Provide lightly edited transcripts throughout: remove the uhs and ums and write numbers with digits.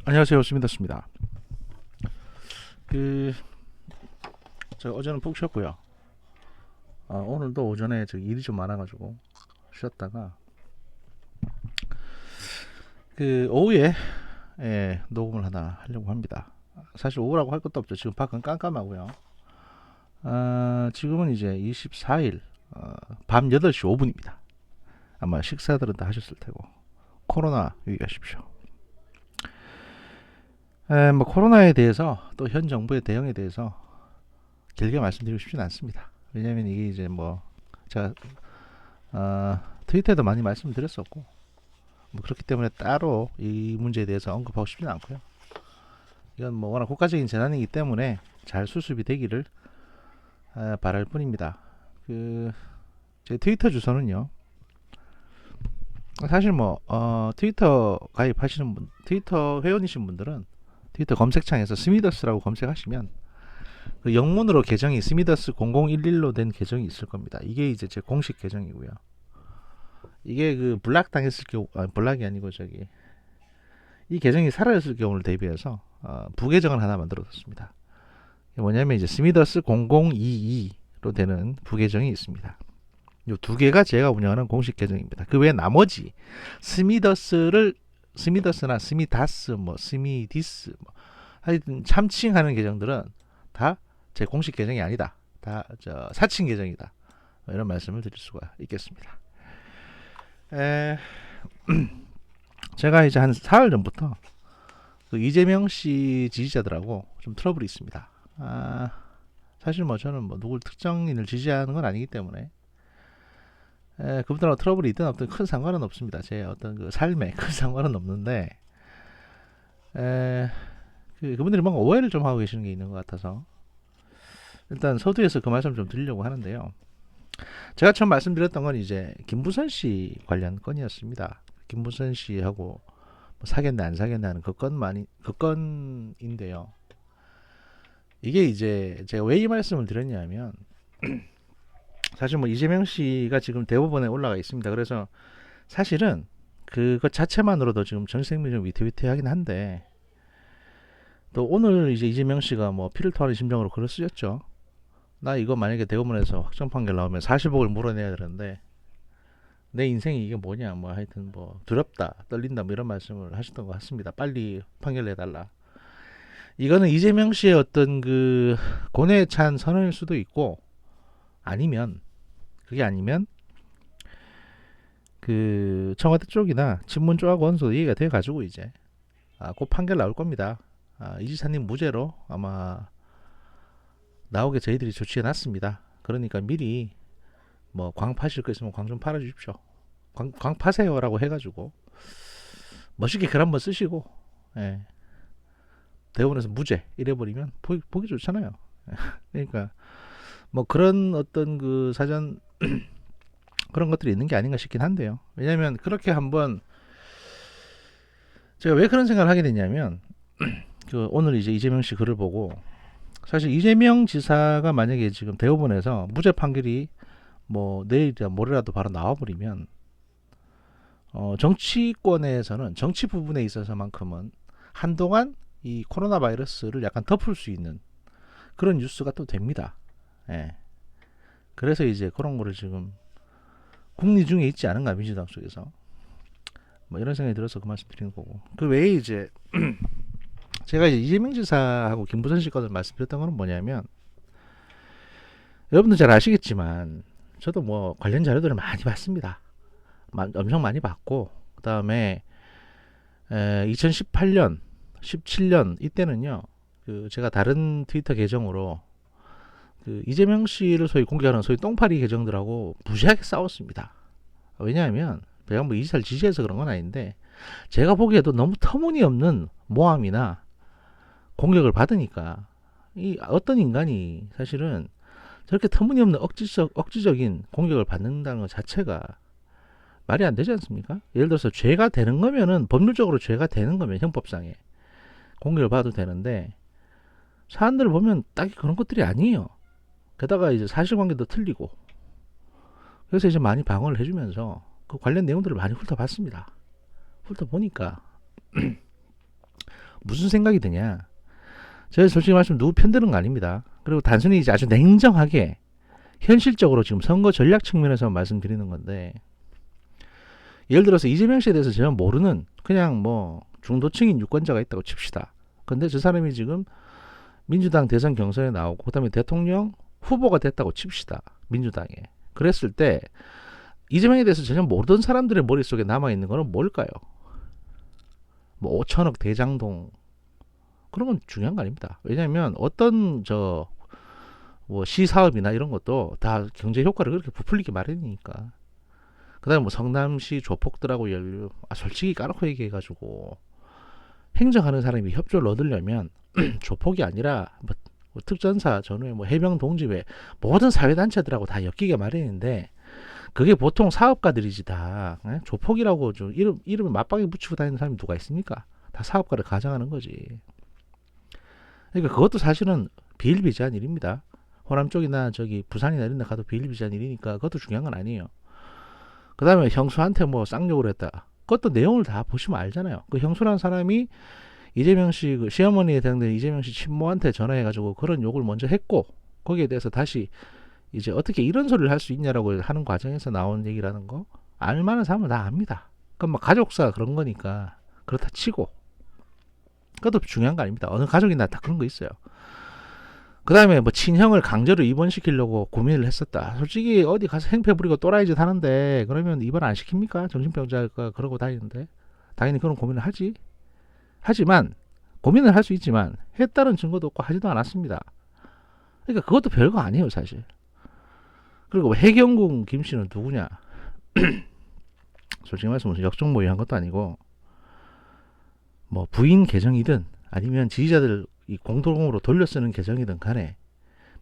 안녕하세요, 스미더스입니다. 그, 저 어제는 푹 쉬었고요. 오늘도 오전에 저 일이 좀 많아가지고 쉬었다가 오후에 녹음을 하나 하려고 합니다. 사실 오후라고 할 것도 없죠. 지금 밖은 깜깜하고요. 지금은 이제 24일 밤 8시 5분입니다. 아마 식사들은 다 하셨을 테고 코로나 유의하십시오. 뭐 코로나에 대해서 또 현 정부의 대응에 대해서 길게 말씀드리고 싶지는 않습니다. 왜냐하면 이게 이제 뭐 제가 트위터에도 많이 말씀드렸었고 뭐 그렇기 때문에 따로 이 문제에 대해서 언급하고 싶지는 않고요. 이건 뭐 워낙 국가적인 재난이기 때문에 잘 수습이 되기를 바랄 뿐입니다. 제 트위터 주소는요. 사실 뭐 트위터 가입하시는 분, 트위터 회원이신 분들은 트위터 검색창에서 스미더스라고 검색하시면 그 영문으로 계정이 스미더스 0011로 된 계정이 있을 겁니다. 이게 이제 제 공식 계정이고요. 이게 그 블락 당했을 경우, 블락이 아니고 저기 이 계정이 사라졌을 경우를 대비해서 부계정을 하나 만들어뒀습니다. 뭐냐면 이제 스미더스 0022로 되는 부계정이 있습니다. 이 두 개가 제가 운영하는 공식 계정입니다. 그 외에 나머지 스미더스나 스미다스, 뭐 스미디스, 뭐 하여튼 참칭하는 계정들은 다 제 공식 계정이 아니다. 다 저 사칭 계정이다. 이런 말씀을 드릴 수가 있겠습니다. 에, 제가 이제 한 사흘 전부터 그 이재명 씨 지지자들하고 좀 트러블이 있습니다. 사실 뭐 저는 뭐 누굴 특정인을 지지하는 건 아니기 때문에 그분들하고 트러블이 있든 없든 큰 상관은 없습니다. 제 어떤 그 삶에 큰 상관은 없는데 그분들이 뭔가 오해를 좀 하고 계시는 게 있는 것 같아서 일단 서두에서 그 말씀 좀 드리려고 하는데요. 제가 처음 말씀드렸던 건 이제 김부선 씨 관련 건이었습니다. 김부선 씨하고 뭐 사겠네 안 사겠네 하는 그 건인데요. 이게 이제 제가 왜 이 말씀을 드렸냐면 사실 뭐 이재명 씨가 지금 대법원에 올라가 있습니다. 그래서 사실은 그것 자체만으로도 지금 정치생명이 좀 위태위태하긴 한데 또 오늘 이제 이재명 씨가 뭐 피를 토하는 심정으로 글을 쓰셨죠. 나 이거 만약에 대법원에서 확정 판결 나오면 40억을 물어내야 되는데 내 인생이 이게 뭐냐 뭐 하여튼 뭐 두렵다 떨린다 뭐 이런 말씀을 하셨던 것 같습니다. 빨리 판결 내달라. 이거는 이재명 씨의 어떤 그 고뇌에 찬 선언일 수도 있고 아니면 그게 아니면 그 청와대 쪽이나 친문 쪽하고 어느 정도 얘기가 돼 가지고 이제 곧 판결 나올 겁니다. 이 지사님 무죄로 아마 나오게 저희들이 조치해 놨습니다. 그러니까 미리 뭐 광 파실 거 있으면 광 좀 팔아 주십시오. 광 파세요라고 해가지고 멋있게 글 한번 쓰시고 예, 대법원에서 무죄 이래버리면 보기 좋잖아요. 그러니까 뭐 그런 어떤 그 사전 그런 것들이 있는 게 아닌가 싶긴 한데요. 왜냐하면 그렇게 한번 제가 왜 그런 생각을 하게 됐냐면 그 오늘 이제 이재명 씨 글을 보고 사실 이재명 지사가 만약에 지금 대법원에서 무죄 판결이 뭐 내일이나 모레라도 바로 나와버리면 정치권에서는 정치 부분에 있어서만큼은 한동안 이 코로나 바이러스를 약간 덮을 수 있는 그런 뉴스가 또 됩니다. 예. 그래서 이제 그런 거를 지금 궁리 중에 있지 않은가 민주당 쪽에서 뭐 이런 생각이 들어서 그 말씀 드리는 거고 그 외에 이제 제가 이제 이재명 지사하고 김부선 씨 건을 말씀드렸던 거는 뭐냐면 여러분들 잘 아시겠지만 저도 뭐 관련 자료들을 많이 봤습니다. 엄청 많이 봤고 그 다음에 2018년, 17년 이때는요. 그 제가 다른 트위터 계정으로 그 이재명 씨를 소위 공개하는 소위 똥파리 계정들하고 무지하게 싸웠습니다. 왜냐하면 제가 뭐 이지사를 지지해서 그런 건 아닌데 제가 보기에도 너무 터무니없는 모함이나 공격을 받으니까 이 어떤 인간이 사실은 저렇게 터무니없는 억지적인 공격을 받는다는 것 자체가 말이 안 되지 않습니까? 예를 들어서 죄가 되는 거면은 법률적으로 죄가 되는 거면 형법상에 공격을 받아도 되는데 사안들을 보면 딱히 그런 것들이 아니에요. 게다가 이제 사실관계도 틀리고 그래서 이제 많이 방어를 해주면서 그 관련 내용들을 많이 훑어봤습니다. 훑어보니까 무슨 생각이 드냐? 제가 솔직히 말씀 누구 편드는 거 아닙니다. 그리고 단순히 이제 아주 냉정하게 현실적으로 지금 선거 전략 측면에서 말씀드리는 건데, 예를 들어서 이재명 씨에 대해서 제가 모르는 그냥 뭐 중도층인 유권자가 있다고 칩시다. 근데 저 사람이 지금 민주당 대선 경선에 나오고 그다음에 대통령 후보가 됐다고 칩시다. 민주당에. 그랬을 때 이재명에 대해서 전혀 모르던 사람들의 머릿속에 남아있는 거는 뭘까요? 뭐 5천억 대장동, 그런 건 중요한 거 아닙니다. 왜냐하면 어떤 뭐 시사업이나 이런 것도 다 경제 효과를 그렇게 부풀리기 마련이니까. 그다음에 뭐 성남시 조폭들하고 솔직히 까놓고 얘기해가지고 행정하는 사람이 협조를 얻으려면 조폭이 아니라 뭐 특전사 전후에 뭐 해병 동지회 모든 사회단체들하고 다 엮이게 마련인데, 그게 보통 사업가들이지 다. 조폭이라고 좀 이름을 맞박에 붙이고 다니는 사람이 누가 있습니까? 다 사업가를 가장하는 거지. 그러니까 그것도 사실은 비일비재한 일입니다. 호남 쪽이나 저기 부산이나 이런 데 가도 비일비재한 일이니까 그것도 중요한 건 아니에요. 그 다음에 형수한테 뭐 쌍욕을 했다, 그것도 내용을 다 보시면 알잖아요. 그 형수라는 사람이 이재명 씨 그 시어머니에 대한 이재명 씨 친모한테 전화해가지고 그런 욕을 먼저 했고, 거기에 대해서 다시 이제 어떻게 이런 소리를 할 수 있냐라고 하는 과정에서 나온 얘기라는 거 알만한 사람은 다 압니다. 그럼 뭐 가족사 그런 거니까 그렇다 치고, 그것도 중요한 거 아닙니다. 어느 가족이나 다 그런 거 있어요. 그 다음에 뭐 친형을 강제로 입원시키려고 고민을 했었다. 솔직히 어디 가서 행패 부리고 또라이 짓 하는데 그러면 입원 안 시킵니까? 정신병자가 그러고 다니는데 당연히 그런 고민을 하지. 하지만 고민을 할 수 있지만 했다는 증거도 없고 하지도 않았습니다. 그러니까 그것도 별거 아니에요 사실. 그리고 해경궁 김씨는 누구냐? 솔직히 말해서 무슨 역적모의한 것도 아니고, 뭐 부인 계정이든 아니면 지지자들 이 공동으로 돌려 쓰는 계정이든 간에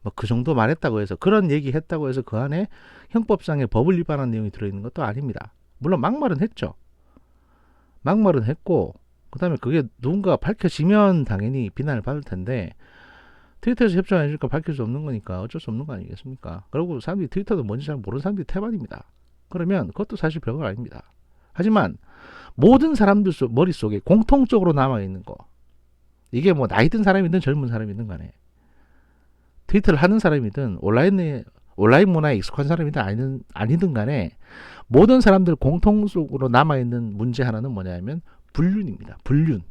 뭐 그 정도 말했다고 해서, 그런 얘기 했다고 해서 그 안에 형법상의 법을 위반한 내용이 들어있는 것도 아닙니다. 물론 막말은 했죠. 막말은 했고, 그 다음에 그게 누군가 밝혀지면 당연히 비난을 받을 텐데, 트위터에서 협조 안 해주니까 밝힐 수 없는 거니까 어쩔 수 없는 거 아니겠습니까? 그리고 사람들이 트위터도 뭔지 잘 모르는 사람들이 태반입니다. 그러면 그것도 사실 별거 아닙니다. 하지만 모든 사람들 머릿속에 공통적으로 남아있는 거, 이게 뭐 나이 든 사람이든 젊은 사람이든 간에, 트위터를 하는 사람이든 온라인 문화에 익숙한 사람이든 아니든 간에, 모든 사람들 공통적으로 남아있는 문제 하나는 뭐냐면 불륜입니다. 불륜.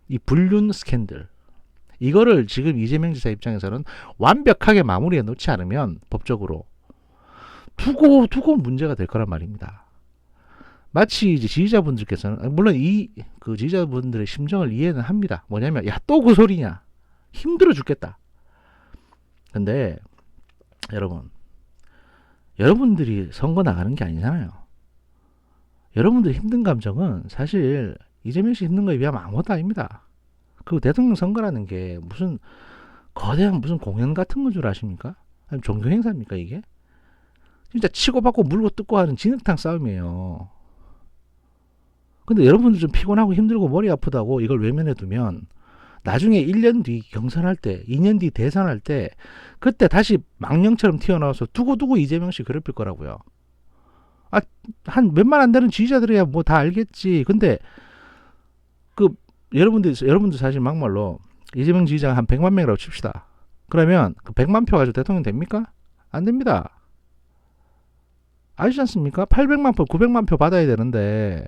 이 불륜 스캔들, 이거를 지금 이재명 지사 입장에서는 완벽하게 마무리해 놓지 않으면 법적으로 두고 문제가 될 거란 말입니다. 마치 이제 지지자분들께서는, 물론 그 지지자분들의 심정을 이해는 합니다. 뭐냐면, 야, 또 그 소리냐, 힘들어 죽겠다. 근데 여러분들이 선거 나가는 게 아니잖아요. 여러분들 힘든 감정은 사실 이재명 씨 힘든 거에 비하면 아무것도 아닙니다. 그 대통령 선거라는 게 무슨 거대한 무슨 공연 같은 건 줄 아십니까? 아니면 종교 행사입니까 이게? 진짜 치고받고 물고 뜯고 하는 진흙탕 싸움이에요. 근데 여러분들 좀 피곤하고 힘들고 머리 아프다고 이걸 외면해 두면 나중에 1년 뒤 경선할 때, 2년 뒤 대선할 때, 그때 다시 망령처럼 튀어나와서 두고두고 이재명 씨 괴롭힐 거라고요. 한 몇만 안 되는 지지자들이야 뭐 다 알겠지. 근데 여러분들 사실 막말로 이재명 지지자가 한 100만 명이라고 칩시다. 그러면 그 100만 표 가지고 대통령 됩니까? 안 됩니다. 아시지 않습니까? 800만 표, 900만 표 받아야 되는데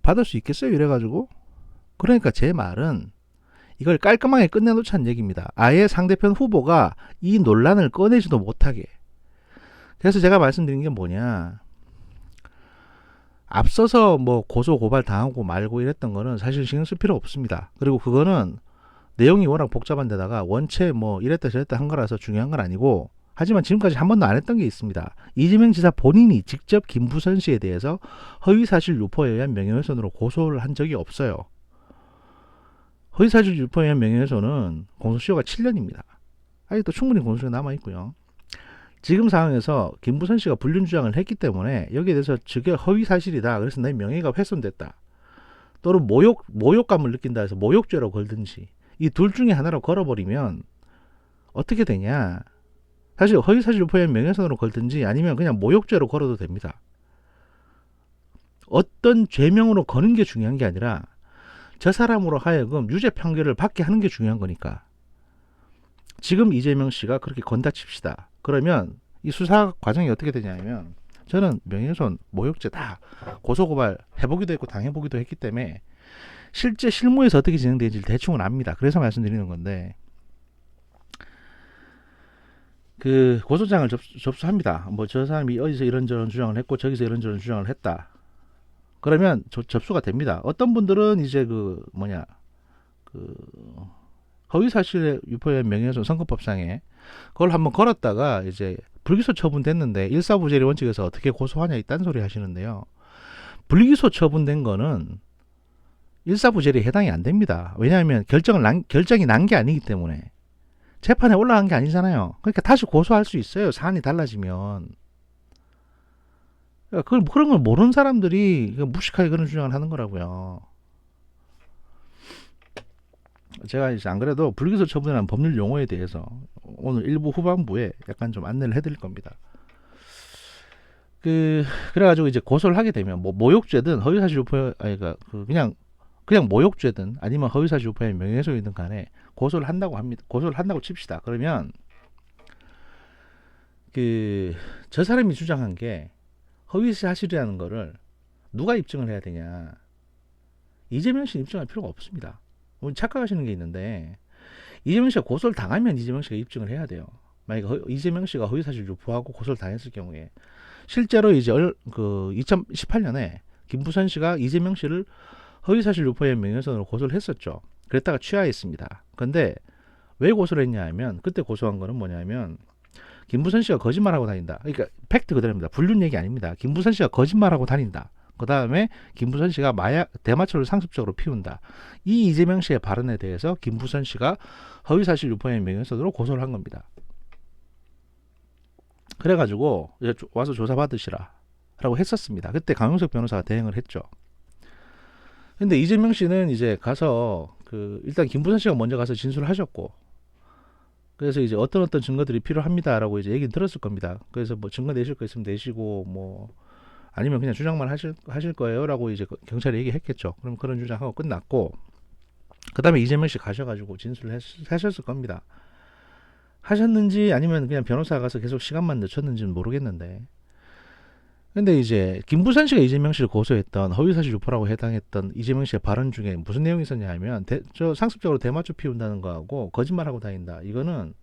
받을 수 있겠어요? 이래가지고. 그러니까 제 말은 이걸 깔끔하게 끝내놓자는 얘기입니다. 아예 상대편 후보가 이 논란을 꺼내지도 못하게. 그래서 제가 말씀드린 게 뭐냐, 앞서서 뭐 고소 고발 당하고 말고 이랬던 거는 사실 신경 쓸 필요 없습니다. 그리고 그거는 내용이 워낙 복잡한 데다가 원체 뭐 이랬다 저랬다 한 거라서 중요한 건 아니고, 하지만 지금까지 한 번도 안 했던 게 있습니다. 이재명 지사 본인이 직접 김부선 씨에 대해서 허위사실 유포에 의한 명예훼손으로 고소를 한 적이 없어요. 허위사실 유포에 의한 명예훼손은 공소시효가 7년입니다. 아직도 충분히 공소시효가 남아있고요. 지금 상황에서 김부선 씨가 불륜 주장을 했기 때문에 여기에 대해서 저게 허위사실이다, 그래서 내 명예가 훼손됐다, 또는 모욕감을 느낀다 해서 모욕죄로 걸든지, 이 둘 중에 하나로 걸어버리면 어떻게 되냐, 사실 허위사실 유포에 의한 명예훼손으로 걸든지 아니면 그냥 모욕죄로 걸어도 됩니다. 어떤 죄명으로 거는 게 중요한 게 아니라 저 사람으로 하여금 유죄 판결을 받게 하는 게 중요한 거니까. 지금 이재명 씨가 그렇게 건다 칩시다. 그러면 이 수사 과정이 어떻게 되냐면, 저는 명예훼손, 모욕죄 다 고소고발 해보기도 했고 당해보기도 했기 때문에 실제 실무에서 어떻게 진행되는지 대충은 압니다. 그래서 말씀드리는 건데, 그 고소장을 접수합니다. 뭐 저 사람이 어디서 이런저런 주장을 했고 저기서 이런저런 주장을 했다. 그러면 접수가 됩니다. 어떤 분들은 이제 그 허위사실 유포의 명예훼손 선거법상에 그걸 한번 걸었다가 이제 불기소 처분됐는데 일사부재리 원칙에서 어떻게 고소하냐 이딴 소리 하시는데요. 불기소 처분된 거는 일사부재리에 해당이 안 됩니다. 왜냐하면 결정이 난 게 아니기 때문에. 재판에 올라간 게 아니잖아요. 그러니까 다시 고소할 수 있어요. 사안이 달라지면. 그러니까 그런 걸 모르는 사람들이 무식하게 그런 주장을 하는 거라고요. 제가 이제 안 그래도 불기소 처분이라는 법률 용어에 대해서 오늘 일부 후반부에 약간 좀 안내를 해드릴 겁니다. 그래가지고 이제 고소를 하게 되면 뭐 모욕죄든 허위사실 유포 그냥 모욕죄든 아니면 허위사실 유포의 명예훼손이든 간에 고소를 한다고 합니다. 고소를 한다고 칩시다. 그러면 저 사람이 주장한 게 허위사실이라는 거를 누가 입증을 해야 되냐? 이재명 씨는 입증할 필요가 없습니다. 착각하시는 게 있는데, 이재명 씨가 고소를 당하면 이재명 씨가 입증을 해야 돼요. 만약에 이재명 씨가 허위사실 유포하고 고소를 당했을 경우에, 실제로 이제 2018년에 김부선 씨가 이재명 씨를 허위사실 유포의 명예훼손으로 고소를 했었죠. 그랬다가 취하했습니다. 근데 왜 고소를 했냐 하면, 그때 고소한 거는 뭐냐면 김부선 씨가 거짓말하고 다닌다. 그러니까 팩트 그대로입니다. 불륜 얘기 아닙니다. 김부선 씨가 거짓말하고 다닌다. 그 다음에 김부선 씨가 대마초를 상습적으로 피운다. 이 이재명 씨의 발언에 대해서 김부선 씨가 허위사실 유포의 명예훼손으로 고소를 한 겁니다. 그래가지고 와서 조사받으시라 라고 했었습니다. 그때 강용석 변호사가 대행을 했죠. 근데 이재명 씨는 이제 가서 일단 김부선 씨가 먼저 가서 진술을 하셨고, 그래서 이제 어떤 증거들이 필요합니다라고 이제 얘기는 들었을 겁니다. 그래서 뭐 증거 내실 거 있으면 내시고, 뭐 아니면 그냥 주장만 하실 거예요라고 이제 경찰이 얘기했겠죠. 그럼 그런 주장하고 끝났고, 그 다음에 이재명 씨 가셔가지고 진술을 하셨을 겁니다. 하셨는지 아니면 그냥 변호사가 가서 계속 시간만 늦췄는지는 모르겠는데, 근데 이제 김부선 씨가 이재명 씨를 고소했던 허위사실 유포라고 해당했던 이재명 씨의 발언 중에 무슨 내용이 있었냐 하면, 저 상습적으로 대마초 피운다는 거하고 거짓말하고 다닌다. 이거는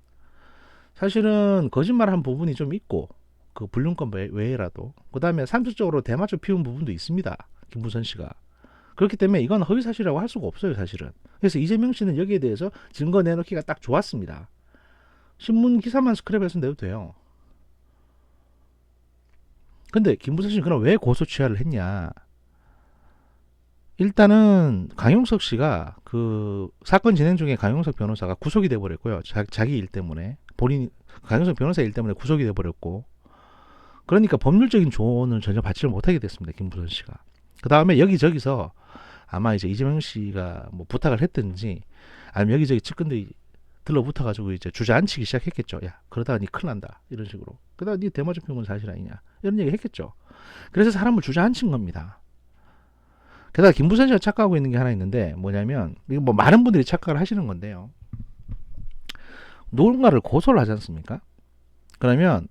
사실은 거짓말한 부분이 좀 있고, 그 불륜권 외에라도 그 다음에 상습적으로 대마초 피운 부분도 있습니다. 김부선 씨가. 그렇기 때문에 이건 허위사실이라고 할 수가 없어요, 사실은. 그래서 이재명 씨는 여기에 대해서 증거 내놓기가 딱 좋았습니다. 신문 기사만 스크랩해서 내도 돼요. 근데 김부선 씨는 그럼 왜 고소 취하를 했냐? 일단은 강용석 씨가 그 사건 진행 중에 강용석 변호사가 구속이 돼 버렸고요. 자기 일 때문에, 강용석 변호사 일 때문에 구속이 돼 버렸고, 그러니까 법률적인 조언을 전혀 받지를 못하게 됐습니다. 김부선 씨가. 그 다음에 여기저기서 아마 이제 이재명 씨가 뭐 부탁을 했든지 아니면 여기저기 측근들이 들러붙어가지고 이제 주저앉히기 시작했겠죠. 야, 그러다가 니 큰일 난다. 이런 식으로. 그러다가 니 대마초 피운 건 사실 아니냐. 이런 얘기 했겠죠. 그래서 사람을 주저앉힌 겁니다. 게다가 김부선 씨가 착각하고 있는 게 하나 있는데, 뭐냐면, 이거 뭐 많은 분들이 착각을 하시는 건데요. 누군가를 고소를 하지 않습니까? 그러면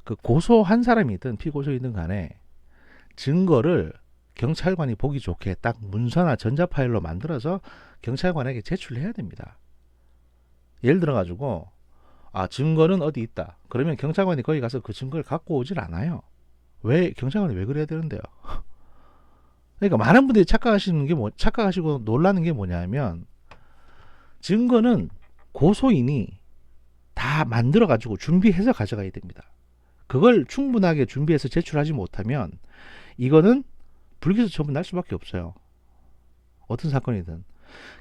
그 고소한 사람이든 피고소이든 간에 증거를 경찰관이 보기 좋게 딱 문서나 전자파일로 만들어서 경찰관에게 제출해야 됩니다. 예를 들어 가지고 증거는 어디 있다. 그러면 경찰관이 거기 가서 그 증거를 갖고 오질 않아요. 경찰관이 왜 그래야 되는데요? 그러니까 많은 분들이 착각하시고 놀라는 게 뭐냐면, 증거는 고소인이 다 만들어 가지고 준비해서 가져가야 됩니다. 그걸 충분하게 준비해서 제출하지 못하면 이거는 불기소 처분 날 수밖에 없어요. 어떤 사건이든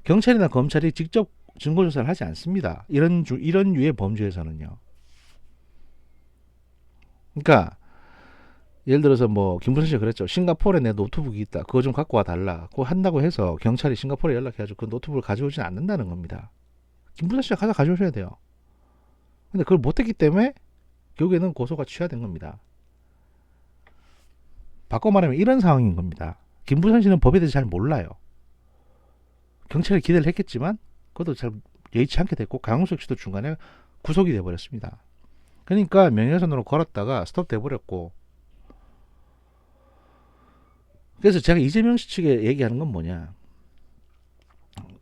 경찰이나 검찰이 직접 증거 조사를 하지 않습니다. 이런 유의 범죄에서는요. 그러니까 예를 들어서 뭐 김부선 씨가 그랬죠. 싱가포르에 내 노트북이 있다. 그거 좀 갖고 와 달라. 그거 한다고 해서 경찰이 싱가포르에 연락해가지고 그 노트북을 가져오진 않는다는 겁니다. 김부선 씨가 가져오셔야 돼요. 근데 그걸 못했기 때문에 결국에는 고소가 취하된 겁니다. 바꿔 말하면 이런 상황인 겁니다. 김부선 씨는 법에 대해서 잘 몰라요. 경찰이 기대를 했겠지만 그것도 잘 예의치 않게 됐고 강용석 씨도 중간에 구속이 돼버렸습니다. 그러니까 명예훼손으로 걸었다가 스톱 돼버렸고, 그래서 제가 이재명 씨 측에 얘기하는 건 뭐냐,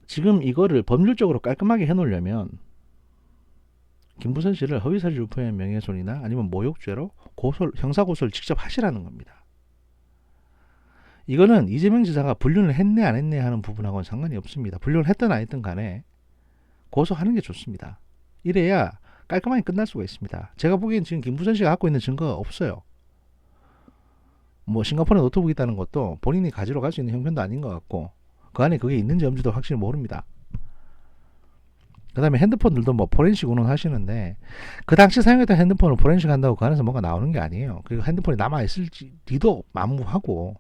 지금 이거를 법률적으로 깔끔하게 해놓으려면 김부선 씨를 허위사실 유포의 명예훼손이나 아니면 모욕죄로 형사고소를 직접 하시라는 겁니다. 이거는 이재명 지사가 불륜을 했네 안 했네 하는 부분하고는 상관이 없습니다. 불륜을 했든 안 했든 간에 고소하는 게 좋습니다. 이래야 깔끔하게 끝날 수가 있습니다. 제가 보기엔 지금 김부선 씨가 갖고 있는 증거가 없어요. 뭐 싱가포르에 노트북이 있다는 것도 본인이 가지러 갈 수 있는 형편도 아닌 것 같고, 그 안에 그게 있는지 없는지도 확실히 모릅니다. 그 다음에 핸드폰들도 뭐 포렌식 운운하시는데, 그 당시 사용했던 핸드폰을 포렌식 한다고 그 안에서 뭔가 나오는 게 아니에요. 그리고 핸드폰이 남아있을지도 만무하고,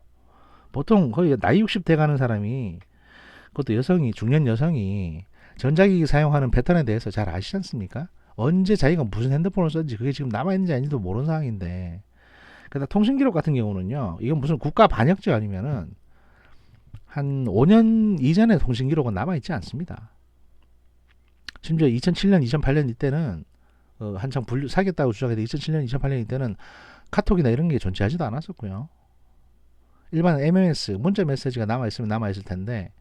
보통 거의 나이 60대 가는 사람이, 그것도 여성이, 중년 여성이 전자기기 사용하는 패턴에 대해서 잘 아시지 않습니까? 언제 자기가 무슨 핸드폰을 썼는지 그게 지금 남아있는지 아닌지도 모르는 상황인데, 그다음 통신기록 같은 경우는요, 이건 무슨 국가 반역죄 아니면은 한 5년 이전의 통신기록은 남아있지 않습니다. 심지어 2007년, 2008년 이때는 한창 사귀었다고 주장했는데 2007년, 2008년 이때는 카톡이나 이런 게 존재하지도 않았었고요. 일반 MMS, 문자 메시지가 남아있으면 남아있을 텐데,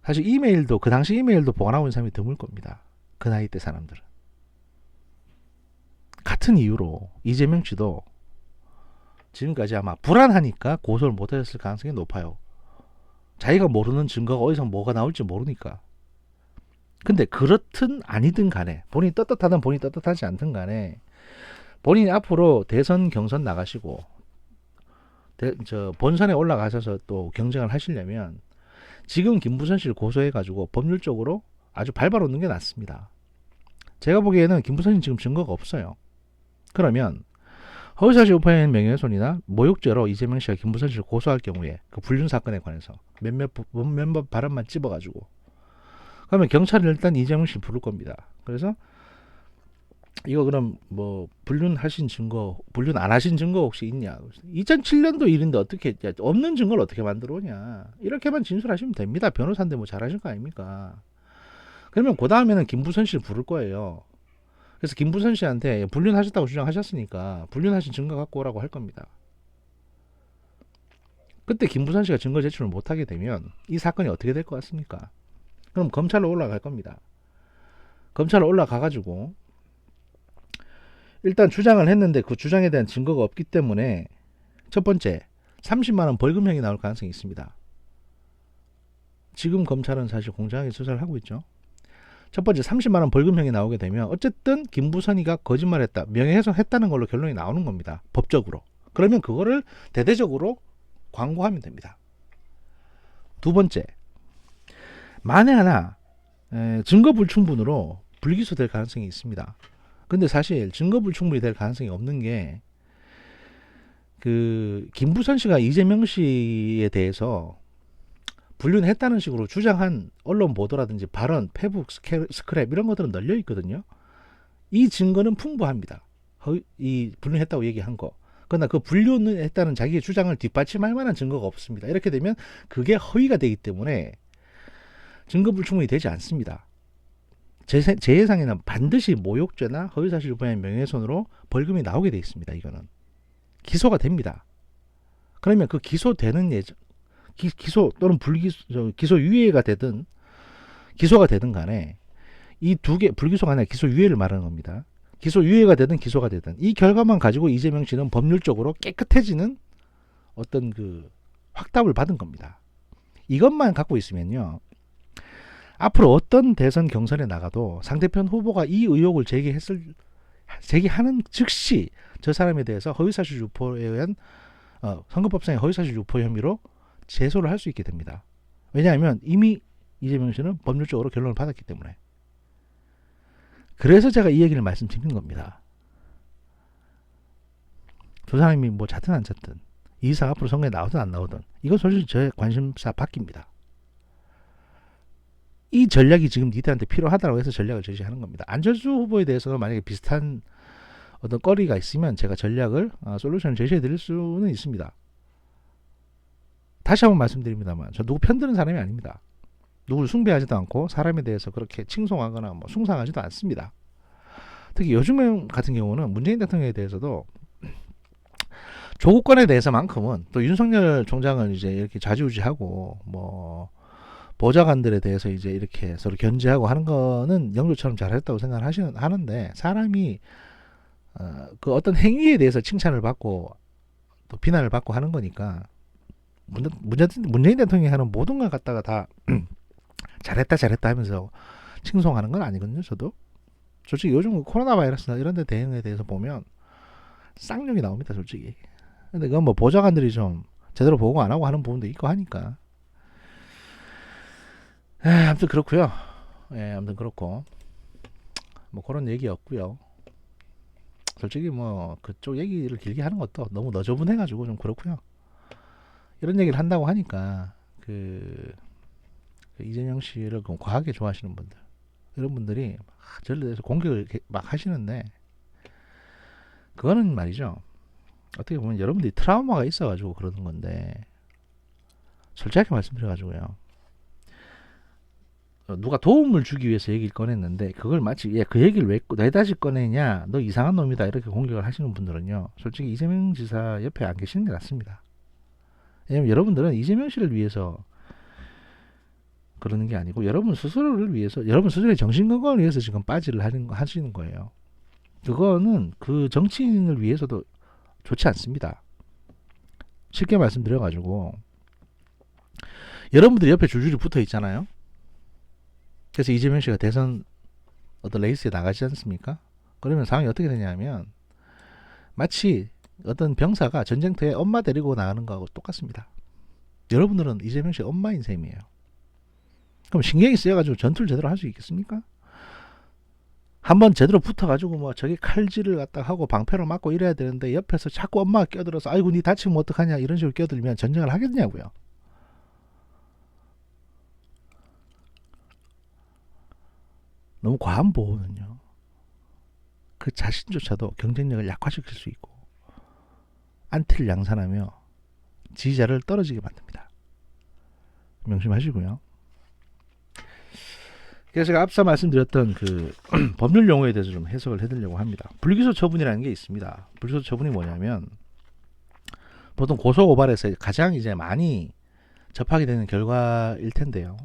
사실 이메일도, 그 당시 이메일도 보관하고 있는 사람이 드물 겁니다. 그 나이 때 사람들은. 같은 이유로 이재명 씨도 지금까지 아마 불안하니까 고소를 못하셨을 가능성이 높아요. 자기가 모르는 증거가 어디서 뭐가 나올지 모르니까. 근데 그렇든 아니든 간에, 본인이 떳떳하든 본인이 떳떳하지 않든 간에, 본인이 앞으로 대선 경선 나가시고 본선에 올라가셔서 또 경쟁을 하시려면 지금 김부선 씨를 고소해가지고 법률적으로 아주 발발 놓는 게 낫습니다. 제가 보기에는 김부선 씨 지금 증거가 없어요. 그러면 허위사실 유포행 명예훼손이나 모욕죄로 이재명 씨가 김부선 씨를 고소할 경우에, 그 불륜 사건에 관해서 몇몇 발언만 찝어가지고, 그러면 경찰은 일단 이재명 씨를 부를 겁니다. 그래서 이거 그럼 뭐 불륜하신 증거, 불륜 안 하신 증거 혹시 있냐? 2007년도 일인데 어떻게, 없는 증거를 어떻게 만들어 오냐? 이렇게만 진술하시면 됩니다. 변호사인데 뭐 잘하실 거 아닙니까? 그러면 그 다음에는 김부선 씨를 부를 거예요. 그래서 김부선 씨한테 불륜하셨다고 주장하셨으니까 불륜하신 증거 갖고 오라고 할 겁니다. 그때 김부선 씨가 증거 제출을 못하게 되면 이 사건이 어떻게 될 것 같습니까? 그럼 검찰로 올라갈 겁니다. 검찰로 올라가가지고 일단 주장을 했는데 그 주장에 대한 증거가 없기 때문에 첫 번째, 30만 원 벌금형이 나올 가능성이 있습니다. 지금 검찰은 사실 공정하게 수사를 하고 있죠. 첫 번째, 30만 원 벌금형이 나오게 되면 어쨌든 김부선이가 거짓말했다, 명예훼손했다는 걸로 결론이 나오는 겁니다. 법적으로. 그러면 그거를 대대적으로 광고하면 됩니다. 두 번째, 만에 하나 증거 불충분으로 불기소될 가능성이 있습니다. 근데 사실 증거 불충분이 될 가능성이 없는 게, 그 김부선 씨가 이재명 씨에 대해서 불륜했다는 식으로 주장한 언론 보도라든지 발언, 페북, 스크랩 이런 것들은 널려 있거든요. 이 증거는 풍부합니다. 이 불륜했다고 얘기한 거. 그러나 그 불륜을 했다는 자기의 주장을 뒷받침할 만한 증거가 없습니다. 이렇게 되면 그게 허위가 되기 때문에 증거 불충분이 되지 않습니다. 제 예상에는 반드시 모욕죄나 허위사실 유포행 명예훼손으로 벌금이 나오게 돼 있습니다. 이거는 기소가 됩니다. 그러면 그 기소되는 기소 또는 기소 유예가 되든 기소가 되든 간에, 이 두 개, 불기소가 아니라 기소 유예를 말하는 겁니다. 기소 유예가 되든 기소가 되든 이 결과만 가지고 이재명 씨는 법률적으로 깨끗해지는 어떤 그 확답을 받은 겁니다. 이것만 갖고 있으면요, 앞으로 어떤 대선 경선에 나가도 상대편 후보가 이 의혹을 제기하는 즉시 저 사람에 대해서 허위사실 유포에 의한 선거법상의 허위사실 유포 혐의로 제소를 할 수 있게 됩니다. 왜냐하면 이미 이재명 씨는 법률적으로 결론을 받았기 때문에. 그래서 제가 이 얘기를 말씀드리는 겁니다. 두 사람이 뭐 잤든 안 잤든, 이 이상 앞으로 선거에 나오든 안 나오든, 이건 솔직히 저의 관심사 바뀝니다. 이 전략이 지금 니들한테 필요하다고 해서 전략을 제시하는 겁니다. 안철수 후보에 대해서는 만약에 비슷한 어떤 거리가 있으면 제가 전략을, 솔루션을 제시해 드릴 수는 있습니다. 다시 한번 말씀드립니다만, 저 누구 편드는 사람이 아닙니다. 누구를 숭배하지도 않고 사람에 대해서 그렇게 칭송하거나 뭐 숭상하지도 않습니다. 특히 요즘 같은 경우는 문재인 대통령에 대해서도 조국권에 대해서만큼은 또 윤석열 총장을 이제 이렇게 좌지우지하고 뭐 보좌관들에 대해서 이제 이렇게 서로 견제하고 하는 거는 영조처럼 잘했다고 생각을 하는데 사람이 그 어떤 행위에 대해서 칭찬을 받고 또 비난을 받고 하는 거니까 문재인 대통령이 하는 모든 걸 갖다가 다 잘했다 하면서 칭송하는 건 아니거든요. 저도 솔직히 요즘 코로나 바이러스나 이런 데 대응에 대해서 보면 쌍욕이 나옵니다. 솔직히. 근데 그건 뭐 보좌관들이 좀 제대로 보고 안 하고 하는 부분도 있고 하니까 아무튼 그렇고요. 아무튼 그렇고 뭐 그런 얘기였고요. 솔직히 뭐 그쪽 얘기를 길게 하는 것도 너무 너저분해가지고 좀 그렇고요. 이런 얘기를 한다고 하니까 그 이재명 씨를 과하게 좋아하시는 분들 이런 분들이 저를 대해서 공격을 막 하시는데 그거는 말이죠. 어떻게 보면 여러분들이 트라우마가 있어가지고 그러는 건데 솔직하게 말씀드려가지고요. 누가 도움을 주기 위해서 얘기를 꺼냈는데 그걸 마치 그 얘기를 왜 다시 꺼내냐 너 이상한 놈이다 이렇게 공격을 하시는 분들은요. 솔직히 이재명 지사 옆에 안 계시는 게 낫습니다. 왜냐면 여러분들은 이재명 씨를 위해서 그러는 게 아니고 여러분 스스로를 위해서 여러분 스스로의 정신건강을 위해서 지금 빠지를 하시는 거예요. 그거는 그 정치인을 위해서도 좋지 않습니다. 쉽게 말씀드려가지고 여러분들이 옆에 줄줄이 붙어 있잖아요. 그래서 이재명 씨가 대선 어떤 레이스에 나가지 않습니까? 그러면 상황이 어떻게 되냐면 마치 어떤 병사가 전쟁터에 엄마 데리고 나가는 거하고 똑같습니다. 여러분들은 이재명 씨 엄마인 셈이에요. 그럼 신경이 쓰여가지고 전투를 제대로 할 수 있겠습니까? 한번 제대로 붙어가지고 뭐 저기 칼질을 갖다 하고 방패로 맞고 이래야 되는데 옆에서 자꾸 엄마가 껴들어서 아이고 니 다치면 어떡하냐 이런 식으로 껴들면 전쟁을 하겠냐고요. 너무 과한 보호는요. 그 자신조차도 경쟁력을 약화시킬 수 있고 안티를 양산하며 지지자를 떨어지게 만듭니다. 명심하시고요. 그래서 제가 앞서 말씀드렸던 그 법률 용어에 대해서 좀 해석을 해드리려고 합니다. 불기소 처분이라는 게 있습니다. 불기소 처분이 뭐냐면 보통 고소 고발에서 가장 이제 많이 접하게 되는 결과일 텐데요.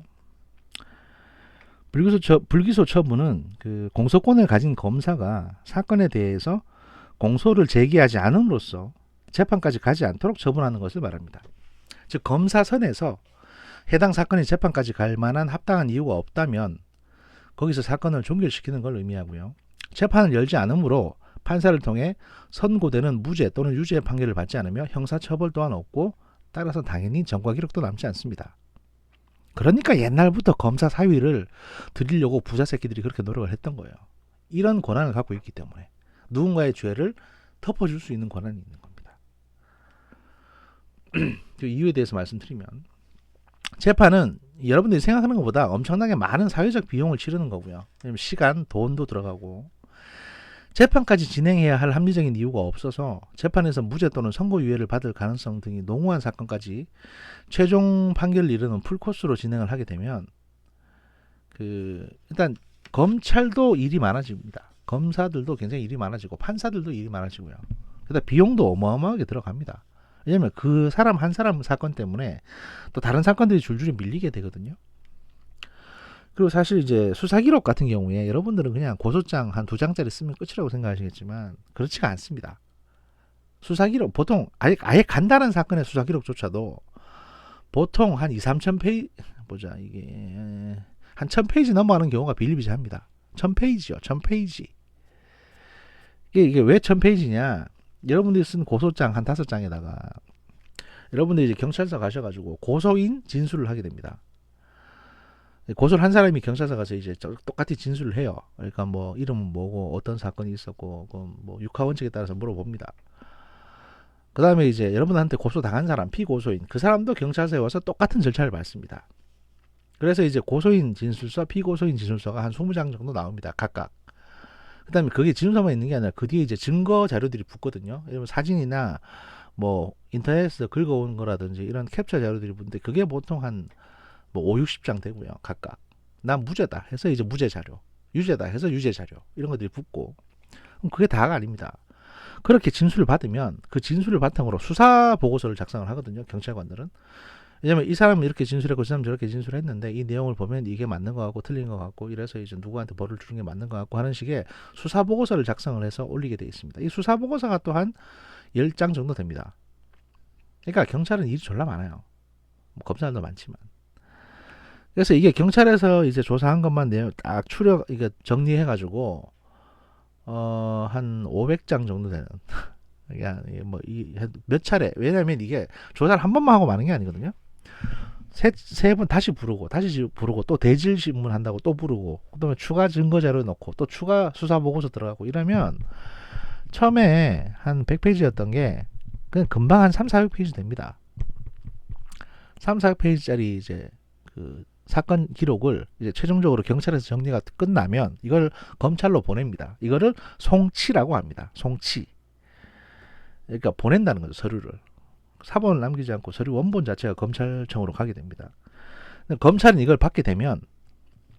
불기소 처분은 그 공소권을 가진 검사가 사건에 대해서 공소를 제기하지 않음으로써 재판까지 가지 않도록 처분하는 것을 말합니다. 즉 검사선에서 해당 사건이 재판까지 갈 만한 합당한 이유가 없다면 거기서 사건을 종결시키는 걸 의미하고요. 재판을 열지 않으므로 판사를 통해 선고되는 무죄 또는 유죄의 판결을 받지 않으며 형사처벌 또한 없고 따라서 당연히 전과 기록도 남지 않습니다. 그러니까 옛날부터 검사 사위를 드리려고 부자 새끼들이 그렇게 노력을 했던 거예요. 이런 권한을 갖고 있기 때문에 누군가의 죄를 덮어줄 수 있는 권한이 있는 겁니다. 그 이유에 대해서 말씀드리면 재판은 여러분들이 생각하는 것보다 엄청나게 많은 사회적 비용을 치르는 거고요. 시간, 돈도 들어가고 재판까지 진행해야 할 합리적인 이유가 없어서 재판에서 무죄 또는 선고유예를 받을 가능성 등이 농후한 사건까지 최종 판결을 이르는 풀코스로 진행을 하게 되면 일단 검찰도 일이 많아집니다. 검사들도 굉장히 일이 많아지고 판사들도 일이 많아지고요. 그다음 비용도 어마어마하게 들어갑니다. 왜냐면 그 사람 한 사람 사건 때문에 또 다른 사건들이 줄줄이 밀리게 되거든요. 그리고 사실 이제 수사기록 같은 경우에 여러분들은 그냥 고소장 한 2장짜리 쓰면 끝이라고 생각하시겠지만 그렇지가 않습니다. 수사기록 보통 아예 간단한 사건의 수사기록조차도 보통 한 2-3천 페이지 보자 이게 한 1000페이지 넘어가는 경우가 비일비재합니다. 1000페이지요. 1000페이지. 이게 왜 1000페이지냐? 여러분들이 쓴 고소장 한 5장에다가 여러분들이 이제 경찰서 가셔가지고 고소인 진술을 하게 됩니다. 고소를 한 사람이 경찰서 가서 이제 똑같이 진술을 해요. 그러니까 뭐 이름은 뭐고 어떤 사건이 있었고 뭐 육하원칙에 따라서 물어봅니다. 그 다음에 이제 여러분한테 고소 당한 사람 피고소인 그 사람도 경찰서에 와서 똑같은 절차를 밟습니다. 그래서 이제 고소인 진술서 피고소인 진술서가 한 20장 정도 나옵니다. 각각. 그 다음에 그게 진술서만 있는 게 아니라 그 뒤에 이제 증거 자료들이 붙거든요. 예를 들면 사진이나 뭐 인터넷에서 긁어온 거라든지 이런 캡처 자료들이 붙는데 그게 보통 한 뭐 5, 60장 되고요. 각각. 난 무죄다 해서 이제 무죄 자료, 유죄다 해서 유죄 자료 이런 것들이 붙고, 그럼 그게 다가 아닙니다. 그렇게 진술을 받으면 그 진술을 바탕으로 수사 보고서를 작성을 하거든요. 경찰관들은. 왜냐면 이 사람은 이렇게 진술했고 이 사람은 저렇게 진술했는데 이 내용을 보면 이게 맞는 것 같고 틀린 것 같고 이래서 이제 누구한테 벌을 주는 게 맞는 것 같고 하는 식의 수사 보고서를 작성을 해서 올리게 돼 있습니다. 이 수사 보고서가 또한 10장 정도 됩니다. 그러니까 경찰은 일이 졸라 많아요. 뭐 검사들도 많지만. 그래서 이게 경찰에서 이제 조사한 것만 내용 딱 추려 이게 정리해 가지고 한 500장 정도 되는 몇 차례, 왜냐면 이게 조사를 한 번만 하고 마는 게 아니거든요. 세 번 다시 부르고 다시 부르고 또 대질 신문 한다고 또 부르고 그다음에 추가 증거 자료 넣고 또 추가 수사 보고서 들어가고 이러면 처음에 한 100페이지였던 게 그냥 금방 한 3, 400페이지 됩니다. 3, 400페이지짜리 이제 그 사건 기록을 이제 최종적으로 경찰에서 정리가 끝나면 이걸 검찰로 보냅니다. 이거를 송치라고 합니다. 송치. 그러니까 보낸다는 거죠, 서류를. 사본을 남기지 않고 서류 원본 자체가 검찰청으로 가게 됩니다. 검찰은 이걸 받게 되면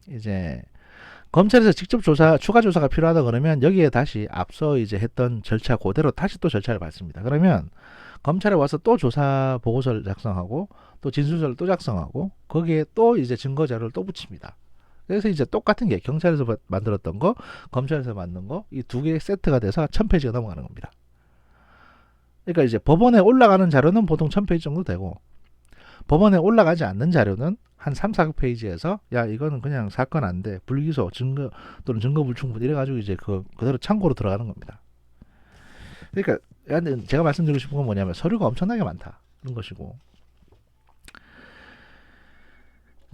이제 검찰에서 직접 조사, 추가 조사가 필요하다 그러면 여기에 다시 앞서 이제 했던 절차 그대로 다시 또 절차를 밟습니다. 그러면 검찰에 와서 또 조사 보고서를 작성하고 또 진술서를 또 작성하고 거기에 또 이제 증거 자료를 또 붙입니다. 그래서 이제 똑같은 게 경찰에서 만들었던 거, 검찰에서 만든 거 이 두 개의 세트가 돼서 1000페이지가 넘어가는 겁니다. 그러니까 이제 법원에 올라가는 자료는 보통 1000페이지 정도 되고 법원에 올라가지 않는 자료는 한 3, 400페이지에서 야 이거는 그냥 사건 안 돼, 불기소, 증거 또는 증거 불충분 이래가지고 이제 그대로 창고로 들어가는 겁니다. 그러니까 제가 말씀드리고 싶은 건 뭐냐면 서류가 엄청나게 많다는 것이고,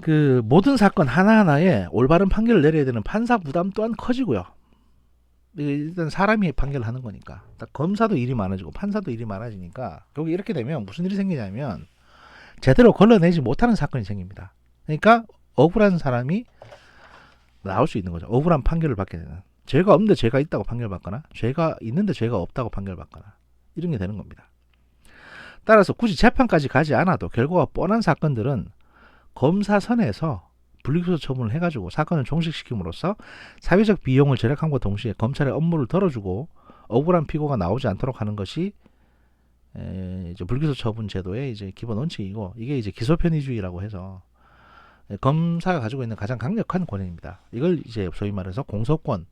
그 모든 사건 하나하나에 올바른 판결을 내려야 되는 판사 부담 또한 커지고요. 일단 사람이 판결을 하는 거니까 검사도 일이 많아지고 판사도 일이 많아지니까 여기 이렇게 되면 무슨 일이 생기냐면 제대로 걸러내지 못하는 사건이 생깁니다. 그러니까 억울한 사람이 나올 수 있는 거죠. 억울한 판결을 받게 되는, 죄가 없는데 죄가 있다고 판결받거나 죄가 있는데 죄가 없다고 판결받거나 이런 게 되는 겁니다. 따라서 굳이 재판까지 가지 않아도 결과가 뻔한 사건들은 검사선에서 불기소 처분을 해가지고 사건을 종식시킴으로써 사회적 비용을 절약함과 동시에 검찰의 업무를 덜어주고 억울한 피고가 나오지 않도록 하는 것이 이제 불기소 처분 제도의 이제 기본 원칙이고, 이게 이제 기소편의주의라고 해서 검사가 가지고 있는 가장 강력한 권한입니다. 이걸 이제 소위 말해서 공소권,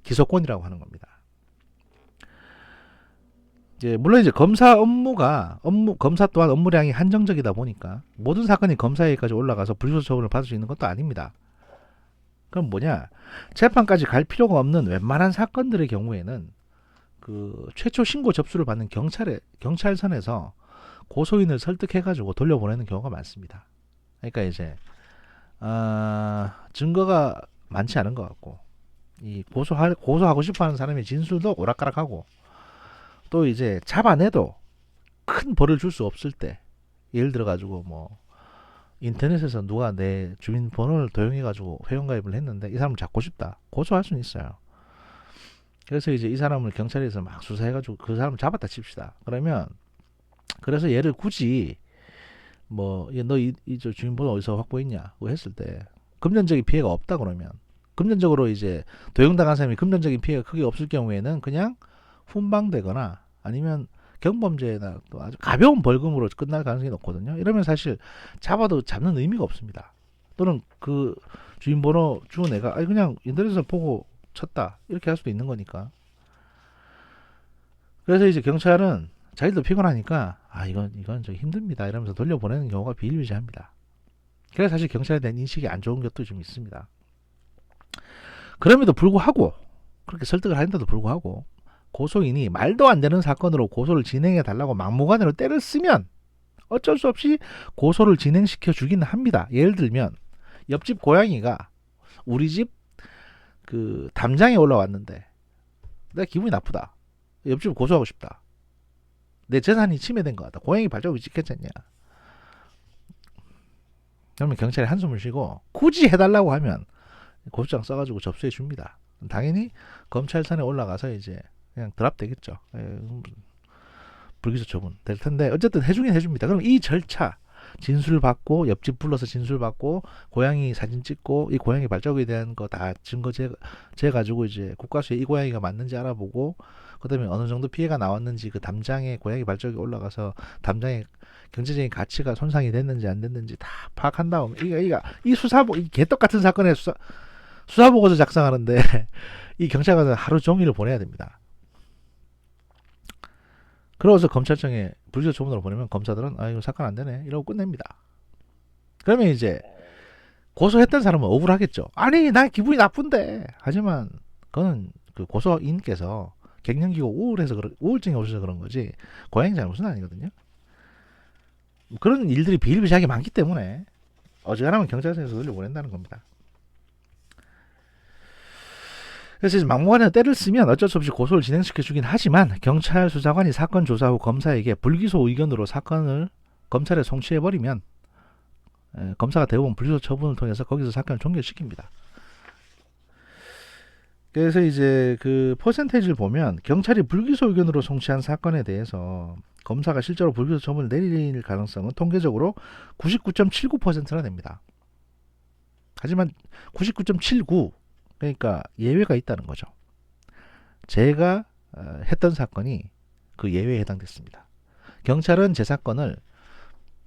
기소권이라고 하는 겁니다. 이제 물론 이제 검사 검사 또한 업무량이 한정적이다 보니까 모든 사건이 검사에게까지 올라가서 불기소 처분을 받을 수 있는 것도 아닙니다. 그럼 뭐냐? 재판까지 갈 필요가 없는 웬만한 사건들의 경우에는 그 최초 신고 접수를 받는 경찰선에서 고소인을 설득해가지고 돌려보내는 경우가 많습니다. 그러니까 이제 증거가 많지 않은 것 같고 이 고소하고 싶어하는 사람의 진술도 오락가락하고 또 이제 잡아내도 큰 벌을 줄 수 없을 때, 예를 들어 가지고 뭐 인터넷에서 누가 내 주민번호를 도용해 가지고 회원가입을 했는데 이 사람을 잡고 싶다, 고소할 수는 있어요. 그래서 이제 이 사람을 경찰에서 막 수사해 가지고 그 사람을 잡았다 칩시다. 그러면 그래서 얘를 굳이 뭐 너 이 주민번호 어디서 확보했냐고 했을 때 금전적인 피해가 없다 그러면, 금전적으로 이제 도용당한 사람이 금전적인 피해가 크게 없을 경우에는 그냥 훈방되거나 아니면 경범죄나 또 아주 가벼운 벌금으로 끝날 가능성이 높거든요. 이러면 사실 잡아도 잡는 의미가 없습니다. 또는 그 주민번호 주운 애가 그냥 인터넷에서 보고 쳤다 이렇게 할 수도 있는 거니까. 그래서 이제 경찰은 자기도 피곤하니까 이건 좀 힘듭니다 이러면서 돌려보내는 경우가 비일비재합니다. 그래서 사실 경찰에 대한 인식이 안 좋은 것도 좀 있습니다. 그럼에도 불구하고, 그렇게 설득을 하는데도 불구하고 고소인이 말도 안 되는 사건으로 고소를 진행해 달라고 막무가내로 때를 쓰면 어쩔 수 없이 고소를 진행시켜 주기는 합니다. 예를 들면 옆집 고양이가 우리 집 그 담장에 올라왔는데 내가 기분이 나쁘다, 옆집을 고소하고 싶다, 내 재산이 침해된 것 같다, 고양이 발자국이 찍혔잖냐, 그러면 경찰이 한숨을 쉬고 굳이 해달라고 하면 고소장 써가지고 접수해 줍니다. 당연히 검찰선에 올라가서 이제 그냥 드랍되겠죠. 불기소 처분 될 텐데 어쨌든 해주긴 해줍니다. 그럼 이 절차, 진술 받고 옆집 불러서 진술 받고 고양이 사진 찍고 이 고양이 발자국에 대한 거 다 증거 재 가지고 이제 국과수에 이 고양이가 맞는지 알아보고 그다음에 어느 정도 피해가 나왔는지 그 담장에 고양이 발자국이 올라가서 담장에 경제적인 가치가 손상이 됐는지 안 됐는지 다 파악한 다음 이 수사보 이 개떡 같은 사건에 수사보고서 작성하는데 이 경찰관은 하루 종일을 보내야 됩니다. 그러고서 검찰청에 불기소 초문으로 보내면 검사들은 아 이거 사건 안 되네 이러고 끝냅니다. 그러면 이제 고소했던 사람은 억울하겠죠. 아니 나 기분이 나쁜데. 하지만 그거는 그 고소인께서 갱년기고 우울증이 오셔서 그런 거지 고양이 잘못은 아니거든요. 그런 일들이 비일비재하게 많기 때문에 어지간하면 경찰서에서 돌려보낸다는 겁니다. 그래서 이제 막무가내로 때를 쓰면 어쩔 수 없이 고소를 진행시켜주긴 하지만 경찰 수사관이 사건 조사 후 검사에게 불기소 의견으로 사건을 검찰에 송치해버리면 검사가 대부분 불기소 처분을 통해서 거기서 사건을 종결시킵니다. 그래서 이제 그 퍼센테이지를 보면 경찰이 불기소 의견으로 송치한 사건에 대해서 검사가 실제로 불기소 처분을 내릴 가능성은 통계적으로 99.79%나 됩니다. 하지만 99.79 그러니까 예외가 있다는 거죠. 제가 했던 사건이 그 예외에 해당됐습니다. 경찰은 제 사건을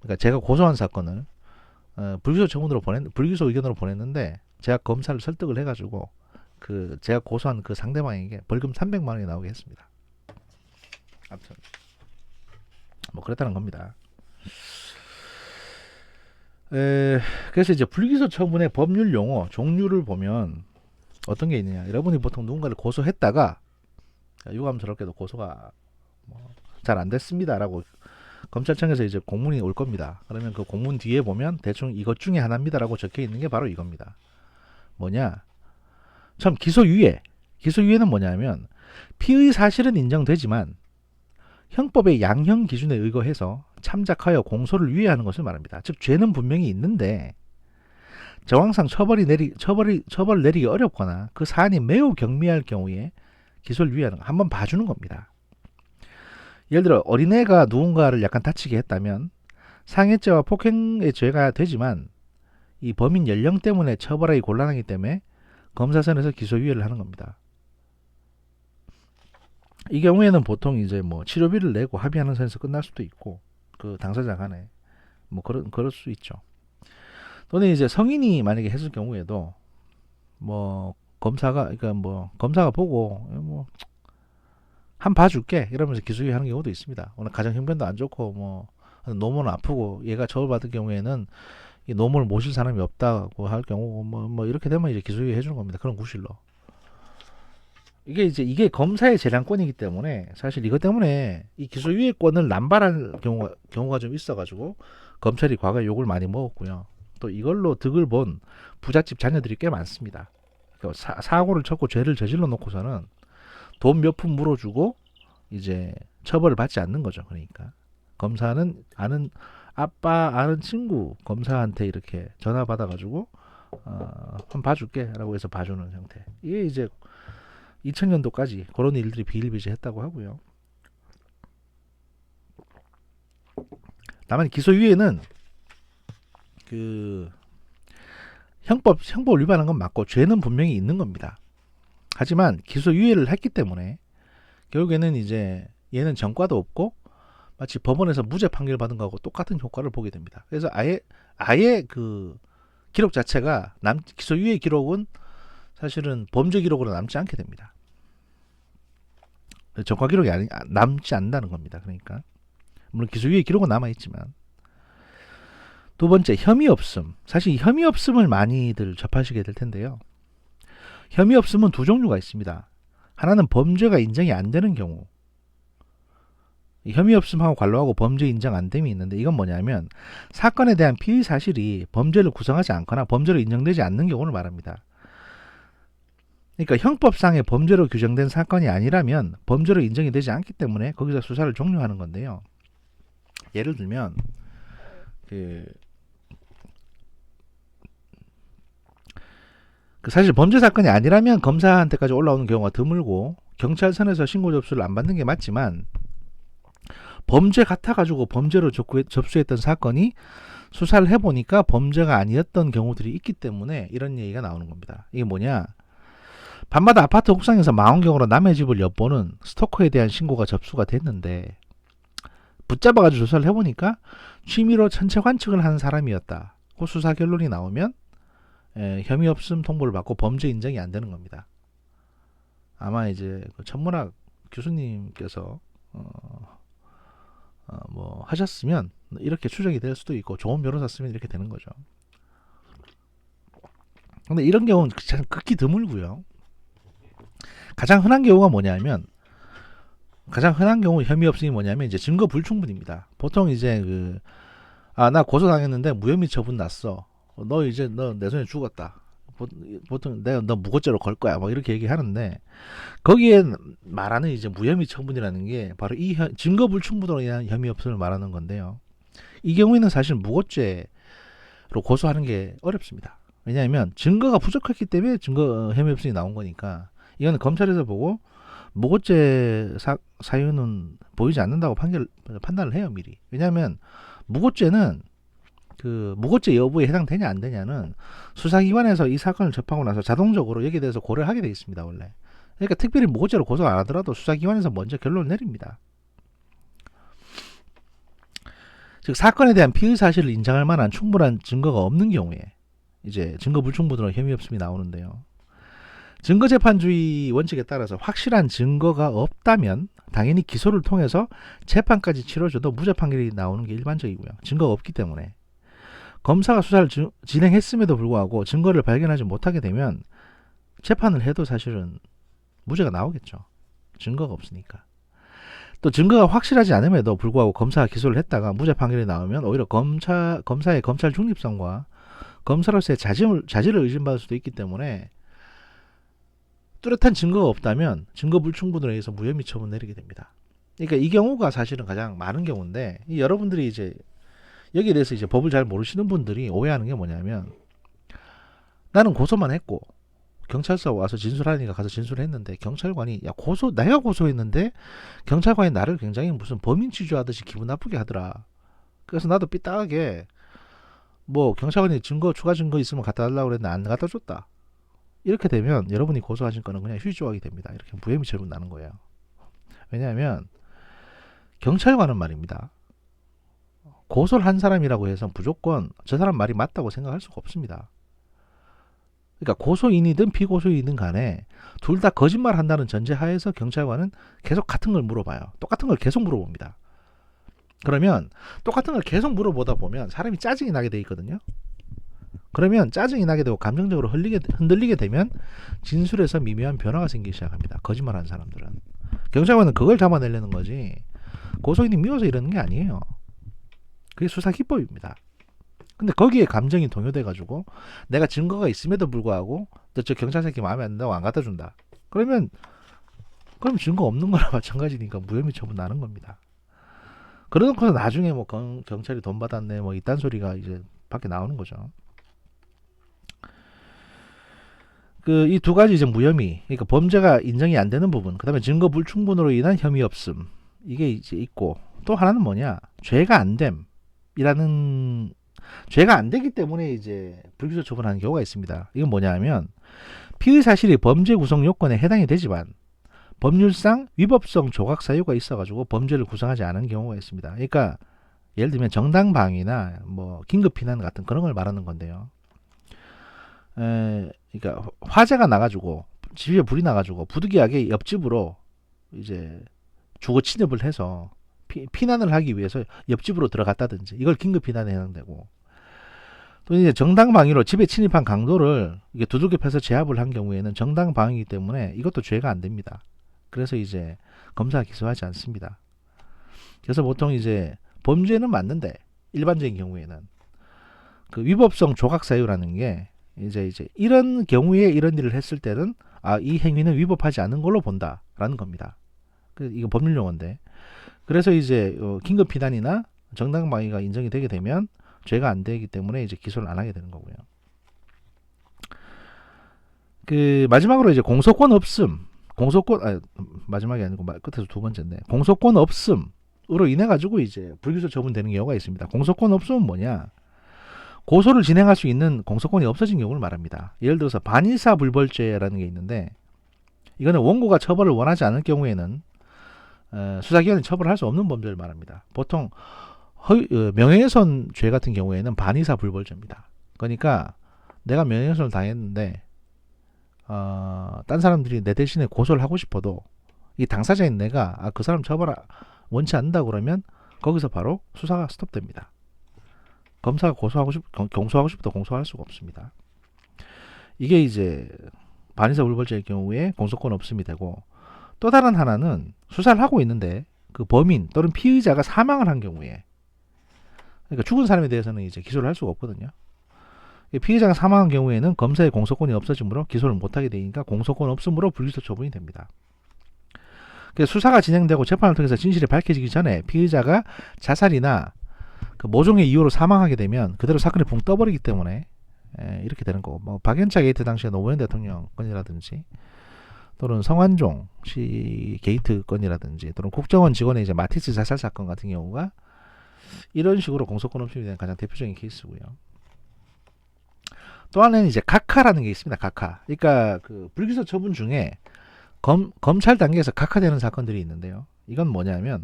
그러니까 제가 고소한 사건을 불기소 의견으로 보냈는데 제가 검사를 설득을 해가지고 그 제가 고소한 그 상대방에게 벌금 300만 원이 나오게 했습니다. 아무튼 뭐 그랬다는 겁니다. 그래서 이제 불기소 처분의 법률 용어 종류를 보면 어떤 게 있느냐. 여러분이 보통 누군가를 고소했다가 유감스럽게도 고소가 잘 안 됐습니다 라고 검찰청에서 이제 공문이 올 겁니다. 그러면 그 공문 뒤에 보면 대충 이것 중에 하나입니다 라고 적혀 있는 게 바로 이겁니다. 뭐냐. 참 기소유예는 뭐냐면 피의 사실은 인정되지만 형법의 양형 기준에 의거해서 참작하여 공소를 유예하는 것을 말합니다. 즉 죄는 분명히 있는데 정황상 처벌을 내리기 어렵거나 그 사안이 매우 경미할 경우에 기소를 유예하는 거 한번 봐주는 겁니다. 예를 들어 어린애가 누군가를 약간 다치게 했다면 상해죄와 폭행의 죄가 되지만 이 범인 연령 때문에 처벌하기 곤란하기 때문에 검사선에서 기소유예를 하는 겁니다. 이 경우에는 보통 이제 뭐 치료비를 내고 합의하는 선에서 끝날 수도 있고 그 당사자 간에 뭐 그럴 수 있죠. 또는 이제 성인이 만약에 했을 경우에도 뭐 검사가 보고 뭐 한 봐줄게 이러면서 기소유예 하는 경우도 있습니다. 오늘 가정 형편도 안 좋고 뭐 노모는 아프고 얘가 처벌받을 경우에는 이 노모를 모실 사람이 없다고 할 경우 뭐 이렇게 되면 이제 기소유예 해주는 겁니다. 그런 구실로. 이게 검사의 재량권이기 때문에 사실 이것 때문에 이 기소유예권을 남발할 경우가 좀 있어가지고 검찰이 과거에 욕을 많이 먹었고요. 또 이걸로 득을 본 부잣집 자녀들이 꽤 많습니다. 그러니까 사고를 쳤고 죄를 저질러 놓고서는 돈 몇 푼 물어주고 이제 처벌을 받지 않는 거죠. 그러니까 검사는 아는 친구 검사한테 이렇게 전화 받아가지고 한번 봐줄게 라고 해서 봐주는 형태. 이게 이제 2000년도까지 그런 일들이 비일비재했다고 하고요. 다만 기소유예는 그 형법 위반한 건 맞고 죄는 분명히 있는 겁니다. 하지만 기소유예를 했기 때문에 결국에는 이제 얘는 전과도 없고 마치 법원에서 무죄 판결 받은 거하고 똑같은 효과를 보게 됩니다. 그래서 아예 그 기록 자체가 기소유예 기록은 사실은 범죄 기록으로 남지 않게 됩니다. 전과 기록이 남지 않는다는 겁니다. 그러니까 물론 기소유예 기록은 남아있지만. 두 번째, 혐의 없음. 사실 이 혐의 없음을 많이들 접하시게 될 텐데요. 혐의 없음은 두 종류가 있습니다. 하나는 범죄가 인정이 안 되는 경우. 혐의 없음하고 관로하고 범죄 인정 안 됨이 있는데 이건 뭐냐면 사건에 대한 피의 사실이 범죄를 구성하지 않거나 범죄로 인정되지 않는 경우를 말합니다. 그러니까 형법상의 범죄로 규정된 사건이 아니라면 범죄로 인정이 되지 않기 때문에 거기서 수사를 종료하는 건데요. 예를 들면 사실 범죄 사건이 아니라면 검사한테까지 올라오는 경우가 드물고 경찰선에서 신고 접수를 안 받는 게 맞지만 범죄 같아가지고 범죄로 접수했던 사건이 수사를 해보니까 범죄가 아니었던 경우들이 있기 때문에 이런 얘기가 나오는 겁니다. 이게 뭐냐? 밤마다 아파트 옥상에서 망원경으로 남의 집을 엿보는 스토커에 대한 신고가 접수가 됐는데 붙잡아가지고 조사를 해보니까 취미로 천체 관측을 하는 사람이었다. 그 수사 결론이 나오면 혐의 없음 통보를 받고 범죄 인정이 안 되는 겁니다. 아마 이제 그 천문학 교수님께서 뭐 하셨으면 이렇게 추정이 될 수도 있고 좋은 변호사 쓰면 이렇게 되는 거죠. 근데 이런 경우는 극히 드물고요. 가장 흔한 경우가 뭐냐면 혐의 없음이 뭐냐면 이제 증거 불충분입니다. 보통 이제 나 고소당했는데 무혐의 처분 났어. 너 이제 너 내 손에 죽었다. 보통 내가 너 무고죄로 걸 거야. 뭐 이렇게 얘기하는데 거기에 말하는 이제 무혐의 처분이라는 게 바로 이 증거 불충분으로 인한 혐의 없음을 말하는 건데요. 이 경우에는 사실 무고죄로 고소하는 게 어렵습니다. 왜냐하면 증거가 부족했기 때문에 혐의 없음이 나온 거니까 이거는 검찰에서 보고 무고죄 사유는 보이지 않는다고 판단을 해요, 미리. 왜냐하면 무고죄는 무고죄 여부에 해당되냐 안 되냐는 수사기관에서 이 사건을 접하고 나서 자동적으로 여기에 대해서 고려를 하게 되어 있습니다, 원래. 그러니까 특별히 무고죄로 고소 안 하더라도 수사기관에서 먼저 결론을 내립니다. 즉 사건에 대한 피의 사실을 인정할 만한 충분한 증거가 없는 경우에 이제 증거 불충분으로 혐의 없음이 나오는데요. 증거재판주의 원칙에 따라서 확실한 증거가 없다면 당연히 기소를 통해서 재판까지 치러줘도 무죄 판결이 나오는 게 일반적이고요. 증거가 없기 때문에. 검사가 수사를 진행했음에도 불구하고 증거를 발견하지 못하게 되면 재판을 해도 사실은 무죄가 나오겠죠. 증거가 없으니까. 또 증거가 확실하지 않음에도 불구하고 검사가 기소를 했다가 무죄 판결이 나오면 오히려 검사의 검찰 중립성과 검사로서의 자질을 의심받을 수도 있기 때문에 뚜렷한 증거가 없다면 증거 불충분으로 해서 무혐의 처분 내리게 됩니다. 그러니까 이 경우가 사실은 가장 많은 경우인데 여러분들이 이제 여기에 대해서 이제 법을 잘 모르시는 분들이 오해하는 게 뭐냐면 나는 고소만 했고 경찰서 와서 진술하니까 가서 진술했는데 경찰관이 내가 고소했는데 경찰관이 나를 굉장히 무슨 범인 취조하듯이 기분 나쁘게 하더라. 그래서 나도 삐딱하게 뭐 경찰관이 추가 증거 있으면 갖다 달라고 그랬는데 안 갖다 줬다. 이렇게 되면 여러분이 고소하신 거는 그냥 휴지 조각이 됩니다. 이렇게 무혐의 처분 나는 거예요. 왜냐하면 경찰관은 말입니다. 고소를 한 사람이라고 해서 무조건 저 사람 말이 맞다고 생각할 수가 없습니다. 그러니까 고소인이든 피고소인이든 간에 둘 다 거짓말 한다는 전제하에서 경찰관은 계속 같은 걸 물어봐요. 똑같은 걸 계속 물어봅니다. 그러면 똑같은 걸 계속 물어보다 보면 사람이 짜증이 나게 돼 있거든요. 그러면 짜증이 나게 되고 감정적으로 흔들리게 되면 진술에서 미묘한 변화가 생기기 시작합니다. 거짓말하는 사람들은. 경찰관은 그걸 잡아내려는 거지 고소인이 미워서 이러는 게 아니에요. 그게 수사 기법입니다. 근데 거기에 감정이 동요돼가지고 내가 증거가 있음에도 불구하고 저 경찰 새끼 마음에 안 든다고 안 갖다 준다. 그럼 증거 없는 거랑 마찬가지니까 무혐의 처분 나는 겁니다. 그러놓고서 나중에 뭐 경찰이 돈 받았네 뭐 이딴 소리가 이제 밖에 나오는 거죠. 이 두 가지 이제 무혐의, 그러니까 범죄가 인정이 안 되는 부분, 그 다음에 증거 불충분으로 인한 혐의 없음, 이게 이제 있고, 또 하나는 뭐냐, 죄가 안 되기 때문에 이제 불기소 처분하는 경우가 있습니다. 이건 뭐냐면, 피의 사실이 범죄 구성 요건에 해당이 되지만, 법률상 위법성 조각 사유가 있어가지고 범죄를 구성하지 않은 경우가 있습니다. 그러니까, 예를 들면 정당방위나 뭐 긴급피난 같은 그런 걸 말하는 건데요. 그러니까 화재가 나가지고 집에 불이 나가지고 부득이하게 옆집으로 이제 주거 침입을 해서 피난을 하기 위해서 옆집으로 들어갔다든지 이걸 긴급 피난에 해당되고 또 이제 정당 방위로 집에 침입한 강도를 이게 두들겨 패서 제압을 한 경우에는 정당 방위이기 때문에 이것도 죄가 안 됩니다. 그래서 이제 검사가 기소하지 않습니다. 그래서 보통 이제 범죄는 맞는데 일반적인 경우에는 그 위법성 조각 사유라는 게 이제 이런 경우에 이런 일을 했을 때는 이 행위는 위법하지 않은 걸로 본다라는 겁니다. 이거 법률 용어인데 그래서 이제 긴급 피난이나 정당 방위가 인정이 되게 되면 죄가 안 되기 때문에 이제 기소를 안 하게 되는 거고요. 마지막으로 이제 공소권 없음, 마지막이 아니고 끝에서 두 번째인데 공소권 없음 인해 가지고 이제 불기소 처분되는 경우가 있습니다. 공소권 없으면 뭐냐? 고소를 진행할 수 있는 공소권이 없어진 경우를 말합니다. 예를 들어서 반의사 불벌죄라는 게 있는데 이거는 원고가 처벌을 원하지 않을 경우에는 수사기관이 처벌할 수 없는 범죄를 말합니다. 보통 명예훼손 죄 같은 경우에는 반의사 불벌죄입니다. 그러니까 내가 명예훼손을 당했는데 딴 사람들이 내 대신에 고소를 하고 싶어도 이 당사자인 내가 그 사람 처벌 원치 않는다 그러면 거기서 바로 수사가 스톱됩니다. 검사가 공소하고 싶어도 공소할 수가 없습니다. 이게 이제 반의사 불벌죄의 경우에 공소권 없음이 되고, 또 다른 하나는 수사를 하고 있는데 그 범인 또는 피의자가 사망을 한 경우에, 그러니까 죽은 사람에 대해서는 이제 기소를 할 수가 없거든요. 피의자가 사망한 경우에는 검사의 공소권이 없어지므로 기소를 못하게 되니까 공소권 없음으로 불기소 처분이 됩니다. 수사가 진행되고 재판을 통해서 진실이 밝혀지기 전에 피의자가 자살이나 그 모종의 이유로 사망하게 되면 그대로 사건이 붕 떠버리기 때문에 이렇게 되는 거고, 뭐 박연차 게이트 당시에 노무현 대통령 건이라든지 또는 성완종 씨 게이트 건이라든지 또는 국정원 직원의 이제 마티스 자살 사건 같은 경우가 이런 식으로 공소권 없음이 되는 가장 대표적인 케이스고요. 또 하나는 이제 각하라는 게 있습니다. 각하. 그러니까 그 불기소 처분 중에 검찰 단계에서 각하되는 사건들이 있는데요. 이건 뭐냐면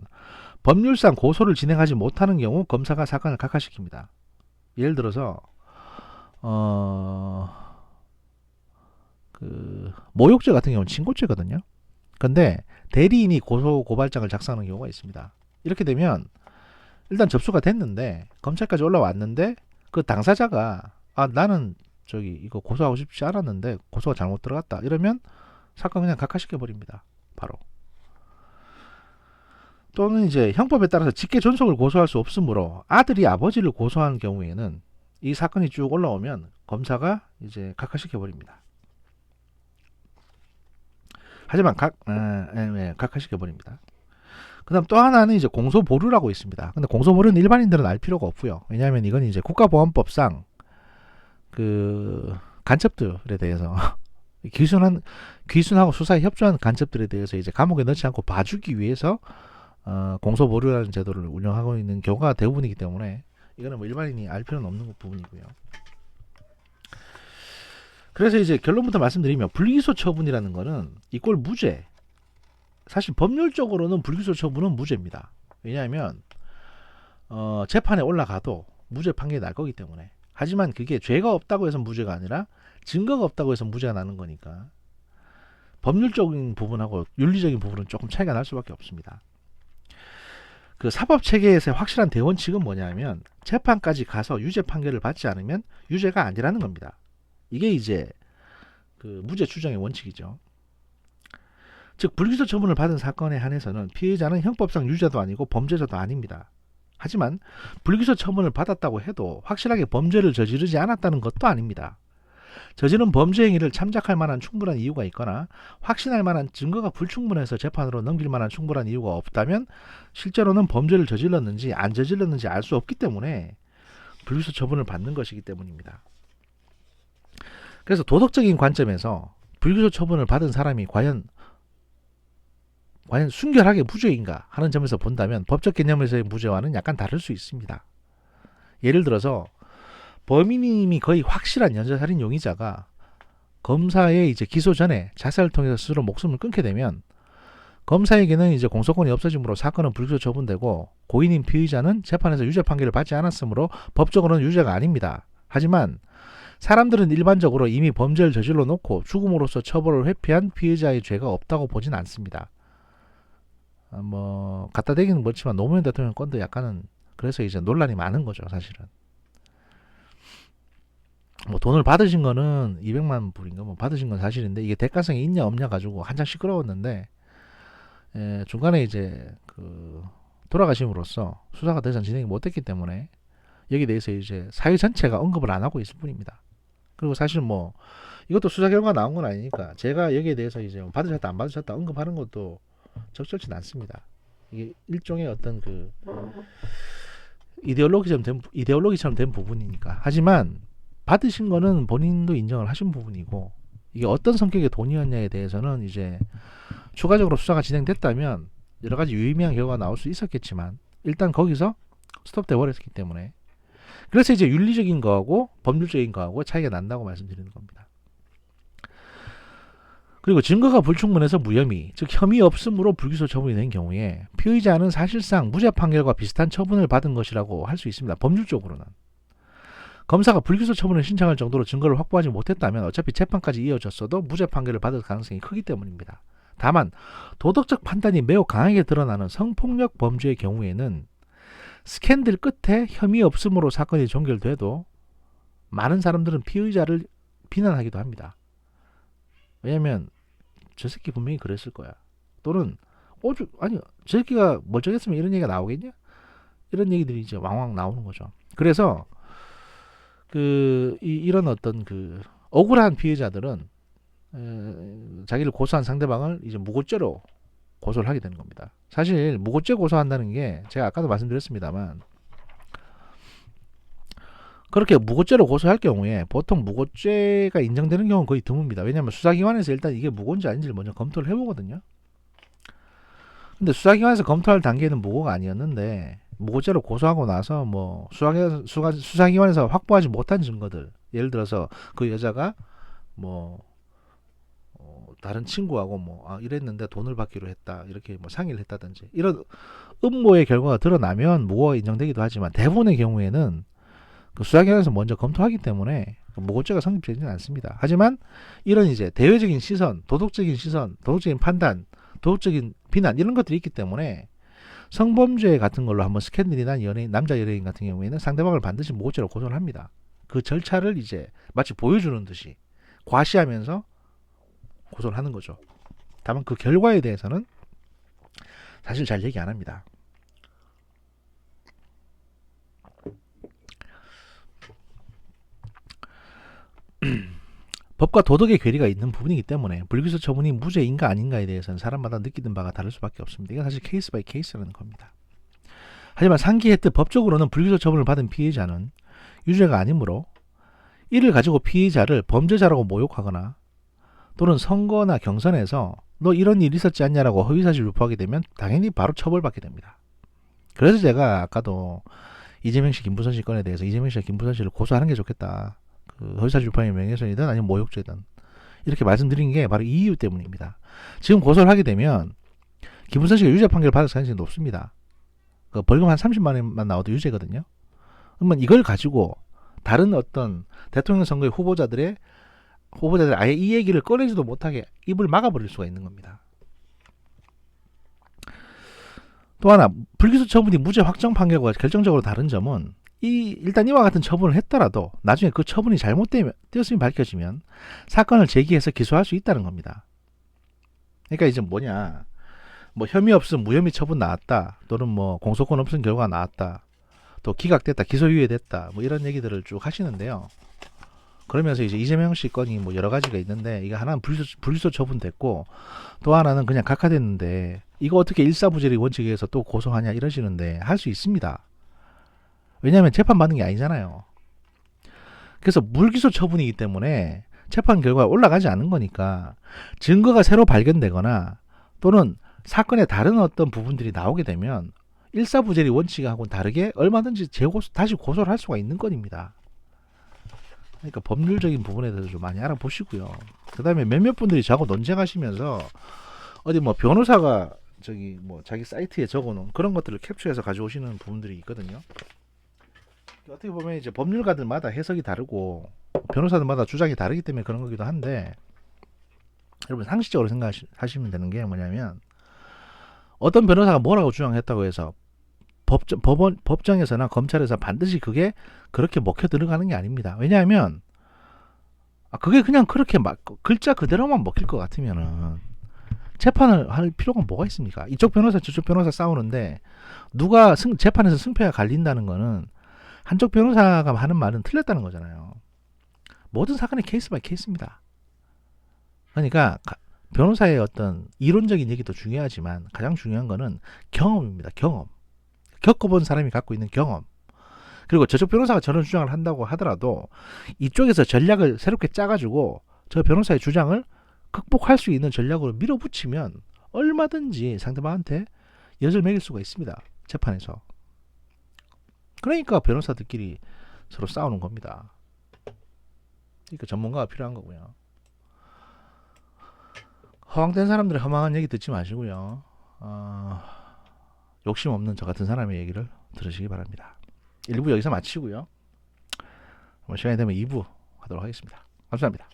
법률상 고소를 진행하지 못하는 경우 검사가 사건을 각하시킵니다. 예를 들어서 그 모욕죄 같은 경우는 친고죄거든요. 근데 대리인이 고발장을 작성하는 경우가 있습니다. 이렇게 되면 일단 접수가 됐는데 검찰까지 올라왔는데 그 당사자가 나는 이거 고소하고 싶지 않았는데 고소가 잘못 들어갔다 이러면 사건 그냥 각하시켜 버립니다. 바로. 또는 이제 형법에 따라서 직계 존속을 고소할 수 없으므로 아들이 아버지를 고소한 경우에는 이 사건이 쭉 올라오면 검사가 이제 각하시켜 버립니다. 하지만 각하시켜 버립니다. 그다음 또 하나는 이제 공소보류라고 있습니다. 근데 공소보류는 일반인들은 알 필요가 없고요. 왜냐하면 이건 이제 국가보안법상 그 간첩들에 대해서 귀순하고 수사에 협조한 간첩들에 대해서 이제 감옥에 넣지 않고 봐주기 위해서 공소보류라는 제도를 운영하고 있는 경우가 대부분이기 때문에 이거는 뭐 일반인이 알 필요는 없는 부분이고요. 그래서 이제 결론부터 말씀드리면 불기소 처분이라는 거는 이꼴 무죄. 사실 법률적으로는 불기소 처분은 무죄입니다. 왜냐하면 재판에 올라가도 무죄 판결이 날 거기 때문에. 하지만 그게 죄가 없다고 해서 무죄가 아니라 증거가 없다고 해서 무죄가 나는 거니까 법률적인 부분하고 윤리적인 부분은 조금 차이가 날 수밖에 없습니다. 그 사법체계에서의 확실한 대원칙은 뭐냐면 재판까지 가서 유죄 판결을 받지 않으면 유죄가 아니라는 겁니다. 이게 이제 그 무죄 추정의 원칙이죠. 즉 불기소 처분을 받은 사건에 한해서는 피해자는 형법상 유죄도 아니고 범죄자도 아닙니다. 하지만 불기소 처분을 받았다고 해도 확실하게 범죄를 저지르지 않았다는 것도 아닙니다. 저지른 범죄 행위를 참작할 만한 충분한 이유가 있거나 확신할 만한 증거가 불충분해서 재판으로 넘길 만한 충분한 이유가 없다면 실제로는 범죄를 저질렀는지 안 저질렀는지 알 수 없기 때문에 불기소 처분을 받는 것이기 때문입니다. 그래서 도덕적인 관점에서 불기소 처분을 받은 사람이 과연 순결하게 무죄인가 하는 점에서 본다면 법적 개념에서의 무죄와는 약간 다를 수 있습니다. 예를 들어서 범인이 거의 확실한 연쇄살인 용의자가 검사의 이제 기소 전에 자살을 통해서 스스로 목숨을 끊게 되면 검사에게는 이제 공소권이 없어지므로 사건은 불기소 처분되고 고인인 피의자는 재판에서 유죄 판결을 받지 않았으므로 법적으로는 유죄가 아닙니다. 하지만 사람들은 일반적으로 이미 범죄를 저질러 놓고 죽음으로써 처벌을 회피한 피의자의 죄가 없다고 보진 않습니다. 뭐 갖다 대기는 그렇지만 노무현 대통령 건도 약간은 그래서 이제 논란이 많은 거죠, 사실은. 뭐 돈을 받으신 거는 200만 불인가 뭐 받으신 건 사실인데 이게 대가성이 있냐 없냐 가지고 한참 시끄러웠는데 중간에 이제 그 돌아가심으로써 수사가 더 이상 진행이 못됐기 때문에 여기에 대해서 이제 사회 전체가 언급을 안 하고 있을 뿐입니다. 그리고 사실 뭐 이것도 수사 결과가 나온 건 아니니까 제가 여기에 대해서 이제 받으셨다 안 받으셨다 언급하는 것도 적절치 않습니다. 이게 일종의 어떤 그 이데올로기처럼 된 부분이니까. 하지만 받으신 거는 본인도 인정을 하신 부분이고 이게 어떤 성격의 돈이었냐에 대해서는 이제 추가적으로 수사가 진행됐다면 여러 가지 유의미한 결과가 나올 수 있었겠지만 일단 거기서 스톱돼 버렸기 때문에, 그래서 이제 윤리적인 거하고 법률적인 거하고 차이가 난다고 말씀드리는 겁니다. 그리고 증거가 불충분해서 무혐의, 즉 혐의 없음으로 불기소 처분이 된 경우에 피의자는 사실상 무죄 판결과 비슷한 처분을 받은 것이라고 할 수 있습니다. 법률적으로는. 검사가 불기소 처분을 신청할 정도로 증거를 확보하지 못했다면 어차피 재판까지 이어졌어도 무죄 판결을 받을 가능성이 크기 때문입니다. 다만 도덕적 판단이 매우 강하게 드러나는 성폭력 범죄의 경우에는 스캔들 끝에 혐의 없음으로 사건이 종결돼도 많은 사람들은 피의자를 비난하기도 합니다. 왜냐면 저 새끼 분명히 그랬을 거야. 또는 아니 저 새끼가 멀쩡했으면 이런 얘기가 나오겠냐? 이런 얘기들이 이제 왕왕 나오는 거죠. 그래서 이런 어떤 억울한 피해자들은 자기를 고소한 상대방을 이제 무고죄로 고소를 하게 되는 겁니다. 사실 무고죄 고소한다는 게 제가 아까도 말씀드렸습니다만, 그렇게 무고죄로 고소할 경우에 보통 무고죄가 인정되는 경우는 거의 드뭅니다. 왜냐하면 수사기관에서 일단 이게 무고인지 아닌지를 먼저 검토를 해보거든요. 근데 수사기관에서 검토할 단계는 무고가 아니었는데 무고죄로 고소하고 나서 뭐 수사기관에서 확보하지 못한 증거들, 예를 들어서 그 여자가 뭐 다른 친구하고 이랬는데 돈을 받기로 했다, 이렇게 뭐 상의를 했다든지 이런 음모의 결과가 드러나면 무고가 인정되기도 하지만 대부분의 경우에는 그 수사기관에서 먼저 검토하기 때문에 무고죄가 성립되지는 않습니다. 하지만 이런 이제 대외적인 시선, 도덕적인 시선, 도덕적인 판단, 도덕적인 비난, 이런 것들이 있기 때문에 성범죄 같은 걸로 한번 스캔들이 난 남자 연예인 같은 경우에는 상대방을 반드시 무고죄로 고소를 합니다. 그 절차를 이제 마치 보여주는 듯이 과시하면서 고소를 하는 거죠. 다만 그 결과에 대해서는 사실 잘 얘기 안 합니다. 법과 도덕의 괴리가 있는 부분이기 때문에 불기소 처분이 무죄인가 아닌가에 대해서는 사람마다 느끼는 바가 다를 수밖에 없습니다. 이건 사실 케이스 바이 케이스라는 겁니다. 하지만 상기했듯 법적으로는 불기소 처분을 받은 피해자는 유죄가 아니므로 이를 가지고 피해자를 범죄자라고 모욕하거나 또는 선거나 경선에서 너 이런 일 있었지 않냐라고 허위사실 유포하게 되면 당연히 바로 처벌받게 됩니다. 그래서 제가 아까도 이재명 씨, 김부선 씨 건에 대해서 이재명 씨와 김부선 씨를 고소하는 게 좋겠다. 허위사실 유포의 명예훼손이든 아니면 모욕죄든 이렇게 말씀드린 게 바로 이 이유 때문입니다. 지금 고소를 하게 되면 김부선 씨가 유죄 판결을 받을 가능성이 높습니다. 벌금 한 30만 원만 나와도 유죄거든요. 그러면 이걸 가지고 다른 어떤 대통령 선거의 후보자들이 아예 이 얘기를 꺼내지도 못하게 입을 막아버릴 수가 있는 겁니다. 또 하나, 불기소 처분이 무죄 확정 판결과 결정적으로 다른 점은 일단 이와 같은 처분을 했더라도 나중에 그 처분이 잘못되었음이 밝혀지면 사건을 제기해서 기소할 수 있다는 겁니다. 그러니까 이제 뭐냐, 혐의 없음 무혐의 처분 나왔다, 또는 공소권 없음 결과가 나왔다, 또 기각됐다, 기소유예됐다, 이런 얘기들을 쭉 하시는데요. 그러면서 이제 이재명 씨 건이 여러 가지가 있는데, 이거 하나는 불기소 처분됐고 또 하나는 그냥 각하됐는데 이거 어떻게 일사부재리 원칙에 의해서 또 고소하냐 이러시는데, 할 수 있습니다. 왜냐하면 재판받는 게 아니잖아요. 그래서 불기소 처분이기 때문에 재판 결과가 올라가지 않은 거니까 증거가 새로 발견되거나 또는 사건의 다른 어떤 부분들이 나오게 되면 일사부재리 원칙하고는 다르게 얼마든지 다시 고소를 할 수가 있는 건입니다. 그러니까 법률적인 부분에 대해서 좀 많이 알아보시고요. 그 다음에 몇몇 분들이 자꾸 논쟁하시면서 어디 변호사가 자기 사이트에 적어놓은 그런 것들을 캡처해서 가져오시는 부분들이 있거든요. 어떻게 보면 이제 법률가들마다 해석이 다르고 변호사들마다 주장이 다르기 때문에 그런 거기도 한데, 여러분 상식적으로 생각하시면 되는 게 뭐냐면, 어떤 변호사가 뭐라고 주장했다고 해서 법정에서나 검찰에서 반드시 그게 그렇게 먹혀 들어가는 게 아닙니다. 왜냐하면 그게 그냥 그렇게 글자 그대로만 먹힐 것 같으면은 재판을 할 필요가 뭐가 있습니까? 이쪽 변호사 저쪽 변호사 싸우는데 누가 재판에서 승패가 갈린다는 거는 한쪽 변호사가 하는 말은 틀렸다는 거잖아요. 모든 사건의 케이스 바이 케이스입니다. 그러니까 변호사의 어떤 이론적인 얘기도 중요하지만 가장 중요한 거는 경험입니다. 경험. 겪어본 사람이 갖고 있는 경험. 그리고 저쪽 변호사가 저런 주장을 한다고 하더라도 이쪽에서 전략을 새롭게 짜가지고 저 변호사의 주장을 극복할 수 있는 전략으로 밀어붙이면 얼마든지 상대방한테 엿을 먹일 수가 있습니다. 재판에서. 그러니까 변호사들끼리 서로 싸우는 겁니다. 그러니까 전문가가 필요한 거고요. 허황된 사람들의 허망한 얘기 듣지 마시고요. 욕심 없는 저 같은 사람의 얘기를 들으시기 바랍니다. 1부 여기서 마치고요. 시간이 되면 2부 하도록 하겠습니다. 감사합니다.